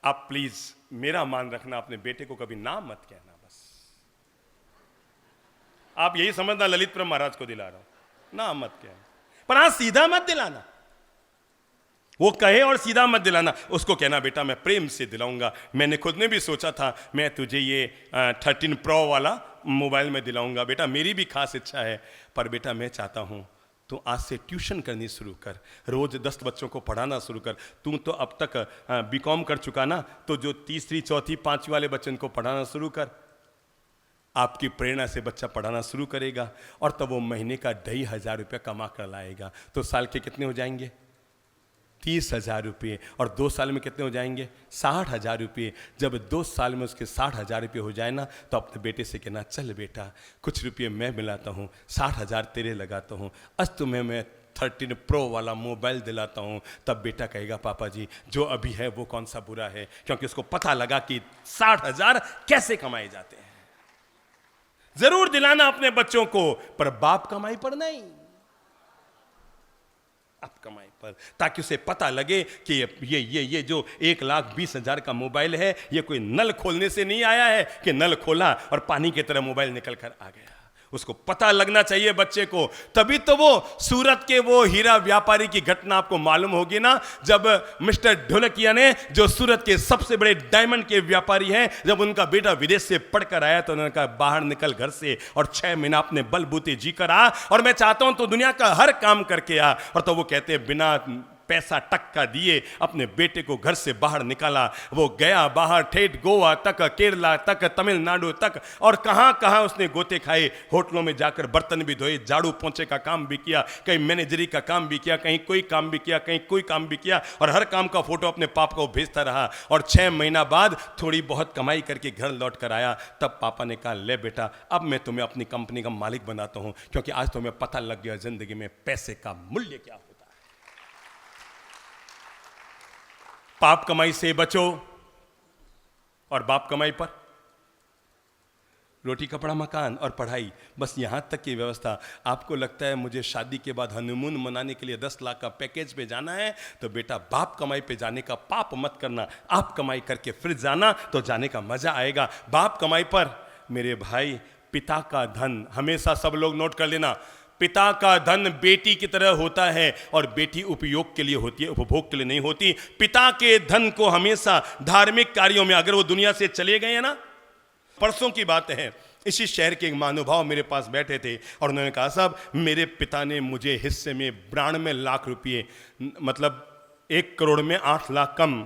आप प्लीज मेरा मान रखना, अपने बेटे को कभी ना मत कहना, बस। आप यही समझना ललित प्रेम महाराज को दिला रहा हूं ना, मत क्या, पर हाँ सीधा मत दिलाना, वो कहे और सीधा मत दिलाना, उसको कहना बेटा मैं प्रेम से दिलाऊंगा, मैंने खुद ने भी सोचा था मैं तुझे ये 13 प्रो वाला मोबाइल में दिलाऊंगा बेटा, मेरी भी खास इच्छा है, पर बेटा मैं चाहता हूं तो आज से ट्यूशन करनी शुरू कर, रोज 10 बच्चों को पढ़ाना शुरू कर, तू तो अब तक बीकॉम कर चुका ना, तो जो तीसरी चौथी पांचवी वाले बच्चों को पढ़ाना शुरू कर। आपकी प्रेरणा से बच्चा पढ़ाना शुरू करेगा और तब वो महीने का 2,500 रुपया कमा कर लाएगा, तो साल के कितने हो जाएंगे? 30,000 रुपये, और 2 साल में कितने हो जाएंगे? 60,000 रुपये। जब 2 साल में उसके 60,000 रुपये हो जाए ना, तो अपने बेटे से कहना चल बेटा कुछ रुपये मैं मिलाता हूँ, 60,000 तेरे लगाता हूँ, आज तुम्हें मैं 13 प्रो वाला मोबाइल दिलाता हूँ। तब बेटा कहेगा पापा जी जो अभी है वो कौन सा बुरा है, क्योंकि उसको पता लगा कि 60,000 कैसे कमाए जाते हैं। जरूर दिलाना अपने बच्चों को, पर बाप कमाई पर नहीं, आप कमाई पर, ताकि उसे पता लगे कि ये जो 1,20,000 का मोबाइल है, ये कोई नल खोलने से नहीं आया है कि नल खोला और पानी की तरह मोबाइल निकल कर आ गया। उसको पता लगना चाहिए बच्चे को, तभी तो वो सूरत के वो हीरा व्यापारी की घटना आपको मालूम होगी ना, जब मिस्टर ढोलकिया ने, जो सूरत के सबसे बड़े डायमंड के व्यापारी हैं, जब उनका बेटा विदेश से पढ़कर आया तो उन्होंने कहा बाहर निकल घर से और 6 महीना अपने बलबूते जी कर आ, और मैं चाहता हूं तो दुनिया का हर काम करके आ। और तो वो कहते हैं बिना पैसा टक्का दिए अपने बेटे को घर से बाहर निकाला। वो गया बाहर, ठेठ गोवा तक, केरला तक, तमिलनाडु तक, और कहां कहां उसने गोते खाए। होटलों में जाकर बर्तन भी धोए, झाड़ू पोंछे का काम भी किया, कहीं मैनेजरी का काम भी किया, कहीं कोई काम भी किया, कहीं कोई काम भी किया, और हर काम का फोटो अपने पापा को भेजता रहा। और 6 महीना बाद थोड़ी बहुत कमाई करके घर लौट कर आया। तब पापा ने कहा ले बेटा अब मैं तुम्हें अपनी कंपनी का मालिक बनाता हूं, क्योंकि आज तुम्हें पता लग गया जिंदगी में पैसे का मूल्य क्या होता है। पाप कमाई से बचो, और बाप कमाई पर रोटी कपड़ा मकान और पढ़ाई, बस यहां तक की व्यवस्था। आपको लगता है मुझे शादी के बाद हनीमून मनाने के लिए 10 लाख का पैकेज पे जाना है, तो बेटा बाप कमाई पे जाने का पाप मत करना, आप कमाई करके फिर जाना तो जाने का मजा आएगा। बाप कमाई पर मेरे भाई, पिता का धन हमेशा, सब लोग नोट कर लेना, पिता का धन बेटी की तरह होता है, और बेटी उपयोग के लिए होती है, उपभोग के लिए नहीं होती। पिता के धन को हमेशा धार्मिक कार्यों में, अगर वो दुनिया से चले गए हैं ना, परसों की बात है, इसी शहर के एक महानुभाव मेरे पास बैठे थे और उन्होंने कहा साहब मेरे पिता ने मुझे हिस्से में 92 लाख रुपये, मतलब 1 करोड़ में 8 लाख कम,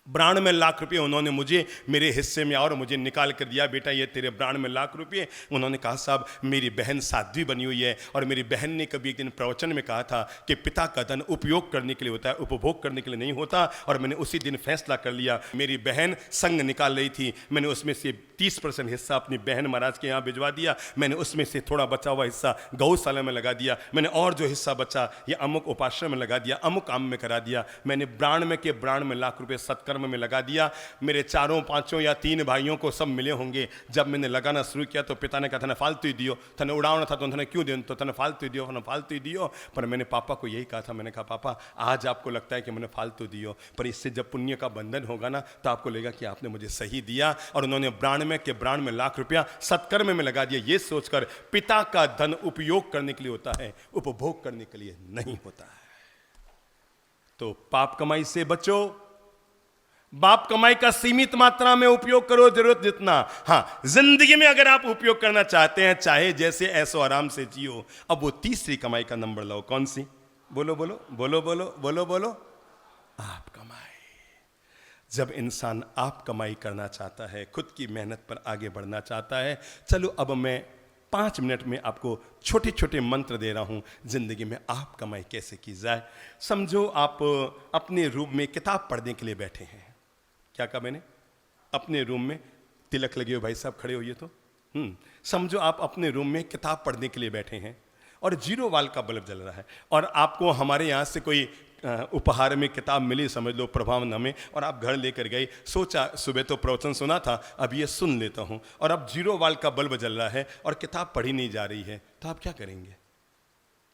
92 लाख रुपये उन्होंने मुझे मेरे हिस्से में और मुझे निकाल कर दिया, बेटा ये तेरे 92 लाख रुपये। उन्होंने कहा साहब मेरी बहन साध्वी बनी हुई है, और मेरी बहन ने कभी एक दिन प्रवचन में कहा था कि पिता का धन उपयोग करने के लिए होता है, उपभोग करने के लिए नहीं होता। और मैंने उसी दिन फैसला कर लिया, मेरी बहन संघ निकाल रही थी, मैंने उसमें से 30% हिस्सा अपनी बहन महाराज के यहाँ भिजवा दिया, मैंने उसमें से थोड़ा बचा हुआ हिस्सा गौशाला में लगा दिया, मैंने और जो हिस्सा बचा ये अमुक उपाश्रम में लगा दिया, अमुक काम में करा दिया, मैंने 92 लाख रुपये सत्कर्म में लगा दिया। मेरे 4 5 या 3 भाइयों को सब मिले होंगे। जब मैंने लगाना शुरू किया तो पिता ने कहा था फालतू ही दियो, तने उड़ाना था तो उन्होंने क्यों दियो, तो तने फालतू ही दियो, फालतू ही दियो। पर मैंने पापा को यही कहा था, मैंने कहा पापा आज आपको लगता है कि मैंने फालतू दियो, पर इससे जब पुण्य का बंधन होगा ना तो आपको लगेगा कि आपने मुझे सही दिया। और उन्होंने 92 लाख रुपया सत्कर्म में लगा दिया, ये सोचकर पिता का धन उपयोग करने के लिए होता है, उपभोग करने के लिए नहीं होता है। तो पाप कमाई से बचो, बाप कमाई का सीमित मात्रा में उपयोग करो, जरूरत जितना। हाँ, जिंदगी में अगर आप उपयोग करना चाहते हैं, चाहे जैसे ऐसो आराम से जियो। अब वो तीसरी कमाई का नंबर लो, कौन सी? बोलो बोलो बोलो बोलो बोलो बोलो, आप कमाई। जब इंसान आप कमाई करना चाहता है, खुद की मेहनत पर आगे बढ़ना चाहता है, चलो अब मैं 5 मिनट में आपको छोटे छोटे मंत्र दे रहा हूं, जिंदगी में आप कमाई कैसे की जाए। समझो आप अपने रूम में किताब पढ़ने के लिए बैठे हैं। क्या कहा मैंने? अपने रूम में, तिलक लगे हो भाई साहब, खड़े होइए तो। समझो आप अपने रूम में किताब पढ़ने के लिए बैठे हैं और 0 वाल्ट का बल्ब जल रहा है, और आपको हमारे यहाँ से कोई उपहार में किताब मिली, समझ लो प्रभावना में, और आप घर लेकर गए। सोचा सुबह तो प्रवचन सुना था, अब ये सुन लेता हूँ, और अब 0 वाल्ट का बल्ब जल रहा है और किताब पढ़ी नहीं जा रही है, तो आप क्या करेंगे?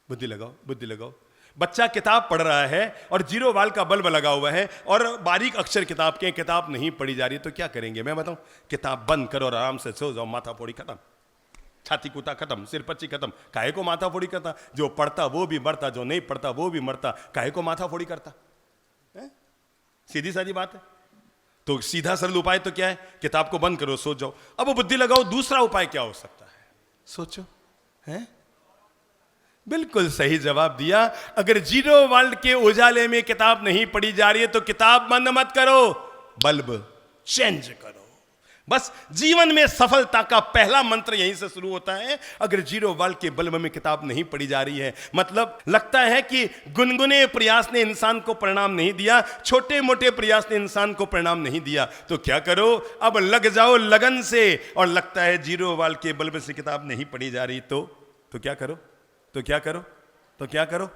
बुद्धि लगाओ, बुद्धि लगाओ। बच्चा किताब पढ़ रहा है और 0 वाल्ट का बल्ब लगा हुआ है और बारीक अक्षर किताब के, किताब नहीं पढ़ी जा रही, तो क्या करेंगे मैं बताऊं? किताब बंद करो और आराम से सो जाओ, माथा फोड़ी खत्म। छाती कूटा खत्म, सिर पच्ची खत्म, काहे को माथा फोड़ी करता? जो पढ़ता वो भी मरता, जो नहीं पढ़ता वो भी मरता, काहे को माथा फोड़ी करता है? सीधी सादी बात है। तो सीधा सरल उपाय तो क्या है? किताब को बंद करो, सो जाओ। अब वो बुद्धि लगाओ, दूसरा उपाय क्या हो सकता है? सोचो। है बिल्कुल सही जवाब दिया। अगर जीरो वर्ल्ड के उजाले में किताब नहीं पढ़ी जा रही है तो किताब बंद मत करो, बल्ब चेंज करो। बस जीवन में सफलता का पहला मंत्र यहीं से शुरू होता है। अगर जीरो वर्ल्ड के बल्ब में किताब नहीं पढ़ी जा रही है, मतलब लगता है कि गुनगुने प्रयास ने इंसान को परिणाम नहीं दिया, छोटे मोटे प्रयास ने इंसान को परिणाम नहीं दिया, तो क्या करो? अब लग जाओ लगन से। और लगता है जीरो वर्ल्ड के बल्ब से किताब नहीं पढ़ी जा रही, तो क्या करो? तो क्या करो?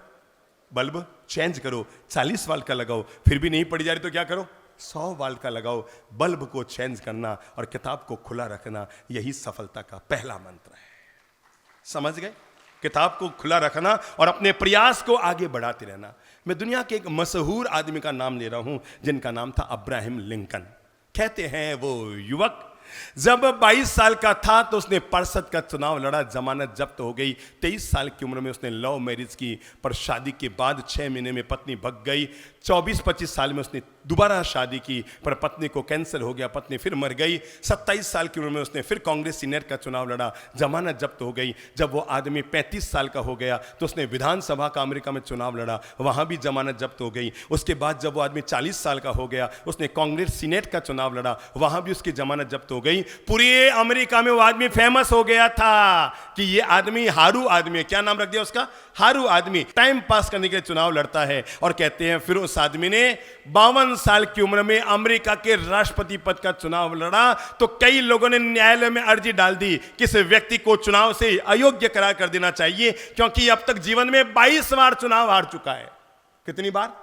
बल्ब चेंज करो। 40 वाल्ट का लगाओ, फिर भी नहीं पढ़ी जा रही तो क्या करो? 100 वाल्ट का लगाओ। बल्ब को चेंज करना और किताब को खुला रखना, यही सफलता का पहला मंत्र है। समझ गए? किताब को खुला रखना और अपने प्रयास को आगे बढ़ाते रहना। मैं दुनिया के एक मशहूर आदमी का नाम ले रहा हूं, जिनका नाम था अब्राहम लिंकन। कहते हैं वो युवक जब 22 साल का था तो उसने पार्षद का चुनाव लड़ा, जमानत जब्त हो गई। 23 साल की उम्र में उसने लव मैरिज की, पर शादी के बाद 6 महीने में पत्नी भग गई। 24-25 साल में उसने दोबारा शादी की, पर पत्नी को कैंसर हो गया, पत्नी फिर मर गई। 27 साल की उम्र में उसने फिर कांग्रेस सीनेट का चुनाव लड़ा, जमानत जब्त हो गई। जब वो आदमी 35 साल का हो गया तो उसने विधानसभा का अमेरिका में चुनाव लड़ा, वहां भी जमानत जब्त हो गई। उसके बाद जब वो आदमी 40 साल का हो गया, उसने कांग्रेस सीनेट का चुनाव लड़ा, वहां भी उसकी जमानत जब्त हो गई। पूरे अमेरिका में वो आदमी फेमस हो गया था कि ये आदमी हारू आदमी है। क्या नाम रख दिया उसका? हारू आदमी। टाइम पास करने के लिए चुनाव लड़ता है। और कहते हैं फिर उस आदमी ने 52 साल की उम्र में अमेरिका के राष्ट्रपति पद का चुनाव लड़ा, तो कई लोगों ने न्यायालय में अर्जी डाल दी कि इस व्यक्ति को चुनाव से अयोग्य करार कर देना चाहिए, क्योंकि अब तक जीवन में 22 बार चुनाव हार चुका है। कितनी बार?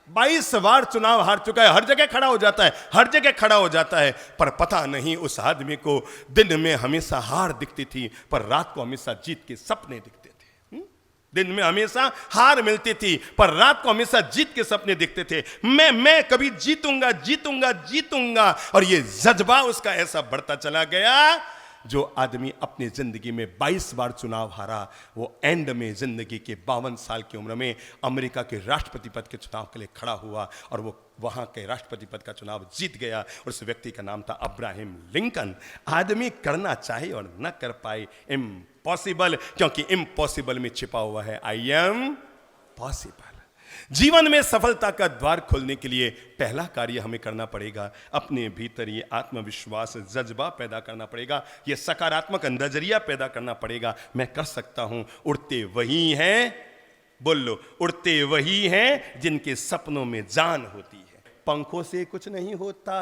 22 बार चुनाव हार चुका है। हर जगह खड़ा हो जाता है, हर जगह खड़ा हो जाता है, पर पता नहीं उस आदमी को दिन में हमेशा हार दिखती थी, पर रात को हमेशा जीत के सपने दिखते थे। दिन में हमेशा हार मिलती थी, पर रात को हमेशा जीत के सपने दिखते थे। मैं कभी जीतूंगा जीतूंगा जीतूंगा। और ये जज्बा उसका ऐसा बढ़ता चला गया, जो आदमी अपनी जिंदगी में 22 बार चुनाव हारा, वो एंड में जिंदगी के 52 साल की उम्र में अमेरिका के राष्ट्रपति पद के चुनाव के लिए खड़ा हुआ और वो वहां के राष्ट्रपति पद का चुनाव जीत गया। और उस व्यक्ति का नाम था अब्राहम लिंकन। आदमी करना चाहे और न कर पाए, इम्पॉसिबल, क्योंकि इम्पॉसिबल में छिपा हुआ है आई एम पॉसिबल। जीवन में सफलता का द्वार खोलने के लिए पहला कार्य हमें करना पड़ेगा, अपने भीतर ये आत्मविश्वास जज्बा पैदा करना पड़ेगा, ये सकारात्मक नजरिया पैदा करना पड़ेगा। मैं कर सकता हूं। उड़ते वही हैं, बोल लो, उड़ते वही हैं जिनके सपनों में जान होती है। पंखों से कुछ नहीं होता,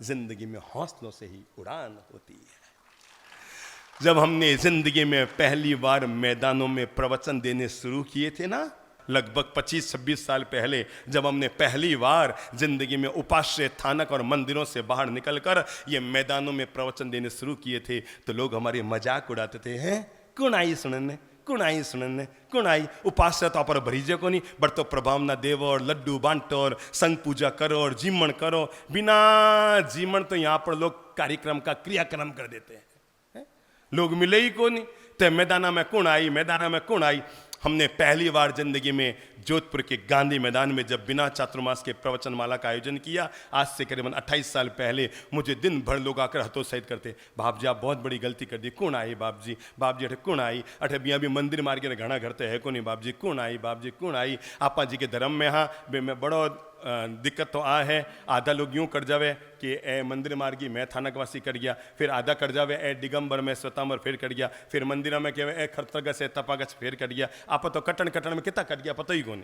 जिंदगी में हौसलों से ही उड़ान होती है। जब हमने जिंदगी में पहली बार मैदानों में प्रवचन देने शुरू किए थे ना, लगभग 25-26 साल पहले, जब हमने पहली बार जिंदगी में उपास्य थानक और मंदिरों से बाहर निकलकर ये मैदानों में प्रवचन देने शुरू किए थे, तो लोग हमारे मजाक उड़ाते थे, हैं कौन आई सुनने, कौन आई सुनने, कौन आई? उपास्य तो पर भरीजे को नहीं, बट तो प्रभावना देव और लड्डू बांटो और संग पूजा करो और जीमन करो। बिना जीमन तो यहाँ पर लोग कार्यक्रम का क्रियाक्रम कर देते हैं। लोग मिले ही को नहीं, तो मैदाना में कौन आई, मैदाना में कौन आई। हमने पहली बार जिंदगी में जोधपुर के गांधी मैदान में जब बिना चातुर्मास के प्रवचन माला का आयोजन किया, आज से करीबन 28 साल पहले, मुझे दिन भर लोग आकर हतोत्साहित करते, बाप जी आप बहुत बड़ी गलती कर दी, कौन आई बाप जी अठे कौन आई, अठे बिया भी मंदिर मार के घना घर तो है को नहीं बाप जी, कौन आई बाप जी कौन आई। आपा जी के धर्म में हाँ मैं बड़ो दिक्कत तो आ है, आधा लोग यूं कर जावे कि ए मंदिर मार्गी मैं थानकवासी कर गया, फिर आधा कर जावे ए दिगंबर में स्वतांबर फिर कर गया, फिर मंदिर में कहे ए खरतगस ए तपागस फिर कर गया। आप तो कटन कटन में कितना कट गया पता ही कौन।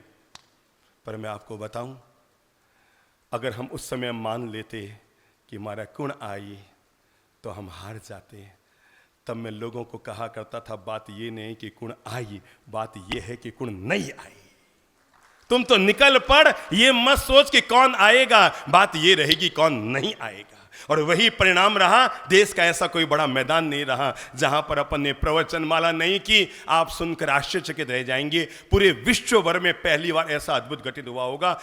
पर मैं आपको बताऊं, अगर हम उस समय मान लेते कि हमारा कुण आई तो हम हार जाते। तब मैं लोगों को कहा करता था, बात ये नहीं कि कुण आई, बात ये है कि कुण नहीं आई। तुम तो निकल पड़, ये मत सोच कि कौन आएगा, बात ये रहेगी कौन नहीं आएगा। और वही परिणाम रहा। देश का ऐसा कोई बड़ा मैदान नहीं रहा जहां पर अपन ने प्रवचन माला नहीं की। आप सुनकर आश्चर्यचकित रह जाएंगे, पूरे विश्व भर में पहली बार ऐसा अद्भुत घटित हुआ होगा।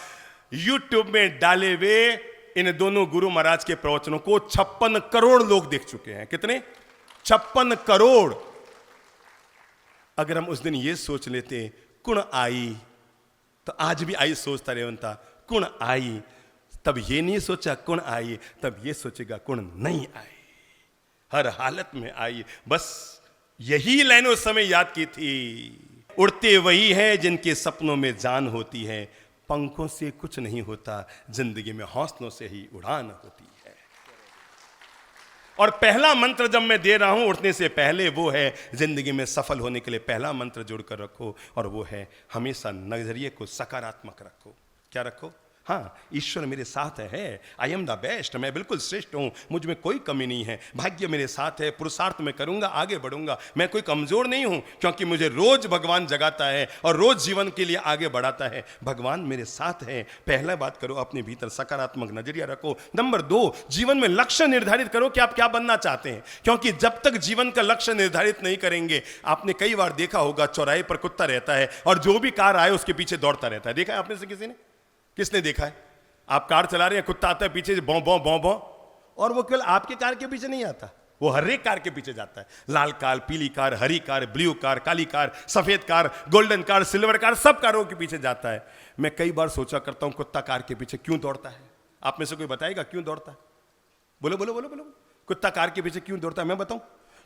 यूट्यूब में डाले हुए इन दोनों गुरु महाराज के प्रवचनों को 56 करोड़ लोग देख चुके हैं। कितने? 56 करोड़। अगर हम उस दिन ये सोच लेते कुण आई, तो आज भी आई सोचता रेवंता कुण आई, तब ये नहीं सोचा कुण आई, तब ये सोचेगा कुण नहीं आई, हर हालत में आई। बस यही लाइन उस समय याद की थी। उड़ते वही है जिनके सपनों में जान होती है, पंखों से कुछ नहीं होता, जिंदगी में हौसलों से ही उड़ान होती है। और पहला मंत्र जब मैं दे रहा हूं उठने से पहले, वो है जिंदगी में सफल होने के लिए पहला मंत्र जोड़कर रखो, और वो है हमेशा नजरिए को सकारात्मक रखो। क्या रखो? हाँ, ईश्वर मेरे साथ है, आई एम द बेस्ट, मैं बिल्कुल श्रेष्ठ हूं, मुझ में कोई कमी नहीं है, भाग्य मेरे साथ है, पुरुषार्थ में करूंगा, आगे बढ़ूंगा, मैं कोई कमजोर नहीं हूं, क्योंकि मुझे रोज भगवान जगाता है और रोज जीवन के लिए आगे बढ़ाता है, भगवान मेरे साथ है। पहला बात करो, अपने भीतर सकारात्मक नजरिया रखो। नंबर 2, जीवन में लक्ष्य निर्धारित करो कि आप क्या बनना चाहते हैं, क्योंकि जब तक जीवन का लक्ष्य निर्धारित नहीं करेंगे, आपने कई बार देखा होगा चौराहे पर कुत्ता रहता है और जो भी कार आए उसके पीछे दौड़ता रहता है। देखा है आपने से किसी ने? किसने देखा है? आप कार चला रहे हैं, कुत्ता आता है पीछे, बौ बौ बौ बौ, और वो केवल आपके कार के पीछे नहीं आता, वो हर एक कार के पीछे जाता है। लाल कार, पीली कार, हरी कार, ब्लू कार, काली कार, सफेद car, golden car, silver car, सब कारों के पीछे जाता है। मैं कई बार सोचा करता हूं कुत्ता कार के पीछे क्यों दौड़ता है? आप में से कोई बताएगा क्यों दौड़ता है? बोलो बोलो बोलो बोलो, कुत्ता कार के पीछे क्यों दौड़ता है? मैं बताऊं,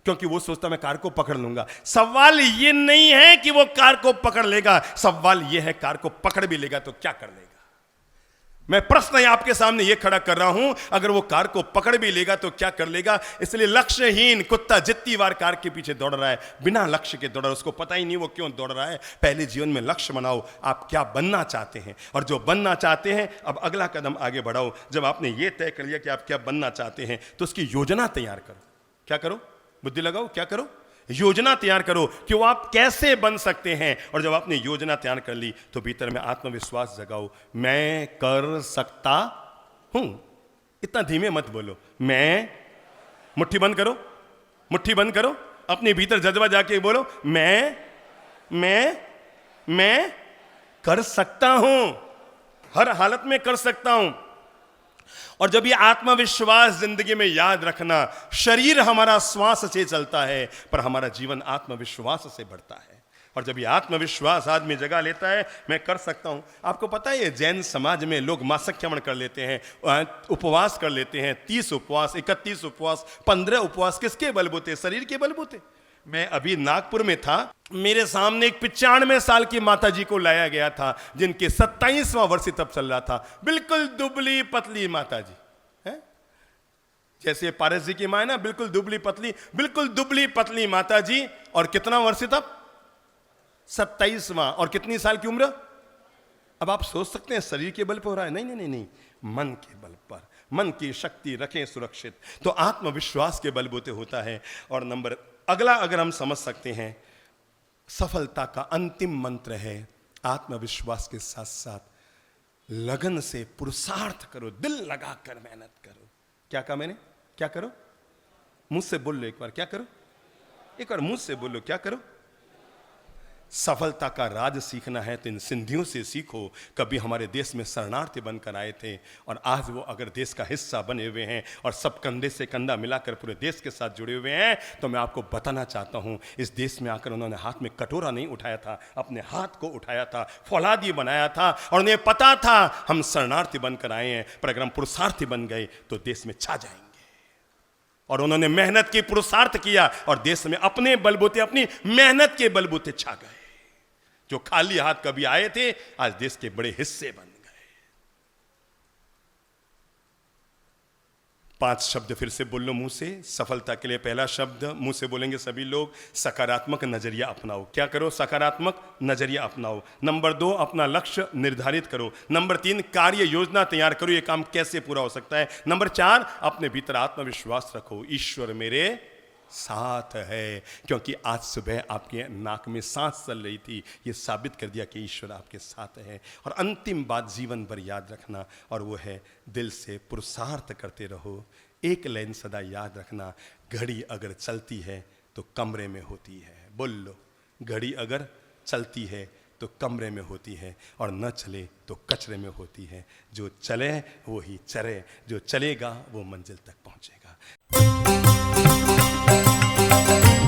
क्योंकि वो सोचता मैं कार को पकड़ लूंगा। सवाल ये नहीं है कि वो कार को पकड़ लेगा, सवाल ये है कार को पकड़ भी लेगा तो क्या कर लेगा। मैं प्रश्न आपके सामने ये खड़ा कर रहा हूं, अगर वो कार को पकड़ भी लेगा तो क्या कर लेगा। इसलिए लक्ष्यहीन कुत्ता जितनी बार कार के पीछे दौड़ रहा है, बिना लक्ष्य के दौड़ रहा है, उसको पता ही नहीं वो क्यों दौड़ रहा है। पहले जीवन में लक्ष्य बनाओ, आप क्या बनना चाहते हैं, और जो बनना चाहते हैं अब अगला कदम आगे बढ़ाओ। जब आपने ये तय कर लिया कि आप क्या बनना चाहते हैं, तो उसकी योजना तैयार करो। क्या करो? बुद्धि लगाओ। क्या करो? योजना तैयार करो कि वो आप कैसे बन सकते हैं। और जब आपने योजना तैयार कर ली तो भीतर में आत्मविश्वास जगाओ, मैं कर सकता हूं। इतना धीमे मत बोलो, मैं, मुट्ठी बंद करो, मुट्ठी बंद करो, अपने भीतर जज्बा जाके बोलो, मैं कर सकता हूं, हर हालत में कर सकता हूं। और जब ये आत्मविश्वास जिंदगी में याद रखना, शरीर हमारा श्वास से चलता है पर हमारा जीवन आत्मविश्वास से बढ़ता है। और जब ये आत्मविश्वास आदमी जगा लेता है, मैं कर सकता हूं। आपको पता है जैन समाज में लोग मासिक क्रमण कर लेते हैं, उपवास कर लेते हैं, 30 उपवास, 31 उपवास, 15 उपवास, किसके बलबूते? शरीर के बलबूते। मैं अभी नागपुर में था, मेरे सामने एक 95 साल की माता जी को लाया गया था, जिनके 27वां वर्ष तब चल रहा था। बिल्कुल दुबली पतली माता जी है, जैसे पारस जी की मां है ना, बिल्कुल दुबली पतली, बिल्कुल दुबली पतली माता जी। और कितना वर्ष तब? 27वां। और कितनी साल की उम्र? अब आप सोच सकते हैं शरीर के बल पर हो रहा है? नहीं नहीं नहीं नहीं, मन के बल पर। मन की शक्ति रखें सुरक्षित, तो आत्मविश्वास के बलबूते होता है। और नंबर अगला अगर हम समझ सकते हैं, सफलता का अंतिम मंत्र है आत्मविश्वास के साथ साथ लगन से पुरुषार्थ करो, दिल लगाकर मेहनत करो। क्या कहा मैंने? क्या करो? मुझ से बोल लो एक बार, क्या करो? एक बार मुझ से बोलो, क्या करो? सफलता का राज सीखना है तो इन सिंधियों से सीखो। कभी हमारे देश में शरणार्थी बनकर आए थे और आज वो अगर देश का हिस्सा बने हुए हैं और सब कंधे से कंधा मिलाकर पूरे देश के साथ जुड़े हुए हैं, तो मैं आपको बताना चाहता हूं, इस देश में आकर उन्होंने हाथ में कटोरा नहीं उठाया था, अपने हाथ को उठाया था, फौलादी बनाया था, और उन्हें पता था हम शरणार्थी बनकर आए हैं, पर अगर हम पुरुषार्थी बन गए तो देश में छा जाएंगे। और उन्होंने मेहनत की, पुरुषार्थ किया और देश में अपने बलबूते, अपनी मेहनत के बलबूते छा गए। जो खाली हाथ कभी आए थे आज देश के बड़े हिस्से बन गए। 5 शब्द फिर से बोल लो मुंह से सफलता के लिए। पहला शब्द मुंह से बोलेंगे सभी लोग, सकारात्मक नजरिया अपनाओ। क्या करो? सकारात्मक नजरिया अपनाओ। नंबर 2, अपना लक्ष्य निर्धारित करो। नंबर 3, कार्य योजना तैयार करो, ये काम कैसे पूरा हो सकता है। नंबर 4, अपने भीतर आत्मविश्वास रखो, ईश्वर मेरे साथ है। क्योंकि आज सुबह आपके नाक में सांस चल रही थी, ये साबित कर दिया कि ईश्वर आपके साथ है। और अंतिम बात जीवन भर याद रखना, और वो है दिल से पुरुषार्थ करते रहो। एक लाइन सदा याद रखना, घड़ी अगर चलती है तो कमरे में होती है। बोल लो, घड़ी अगर चलती है तो कमरे में होती है, और न चले तो कचरे में होती है। जो चले वो ही चले, जो चलेगा वो मंजिल तक पहुंचेगा। है।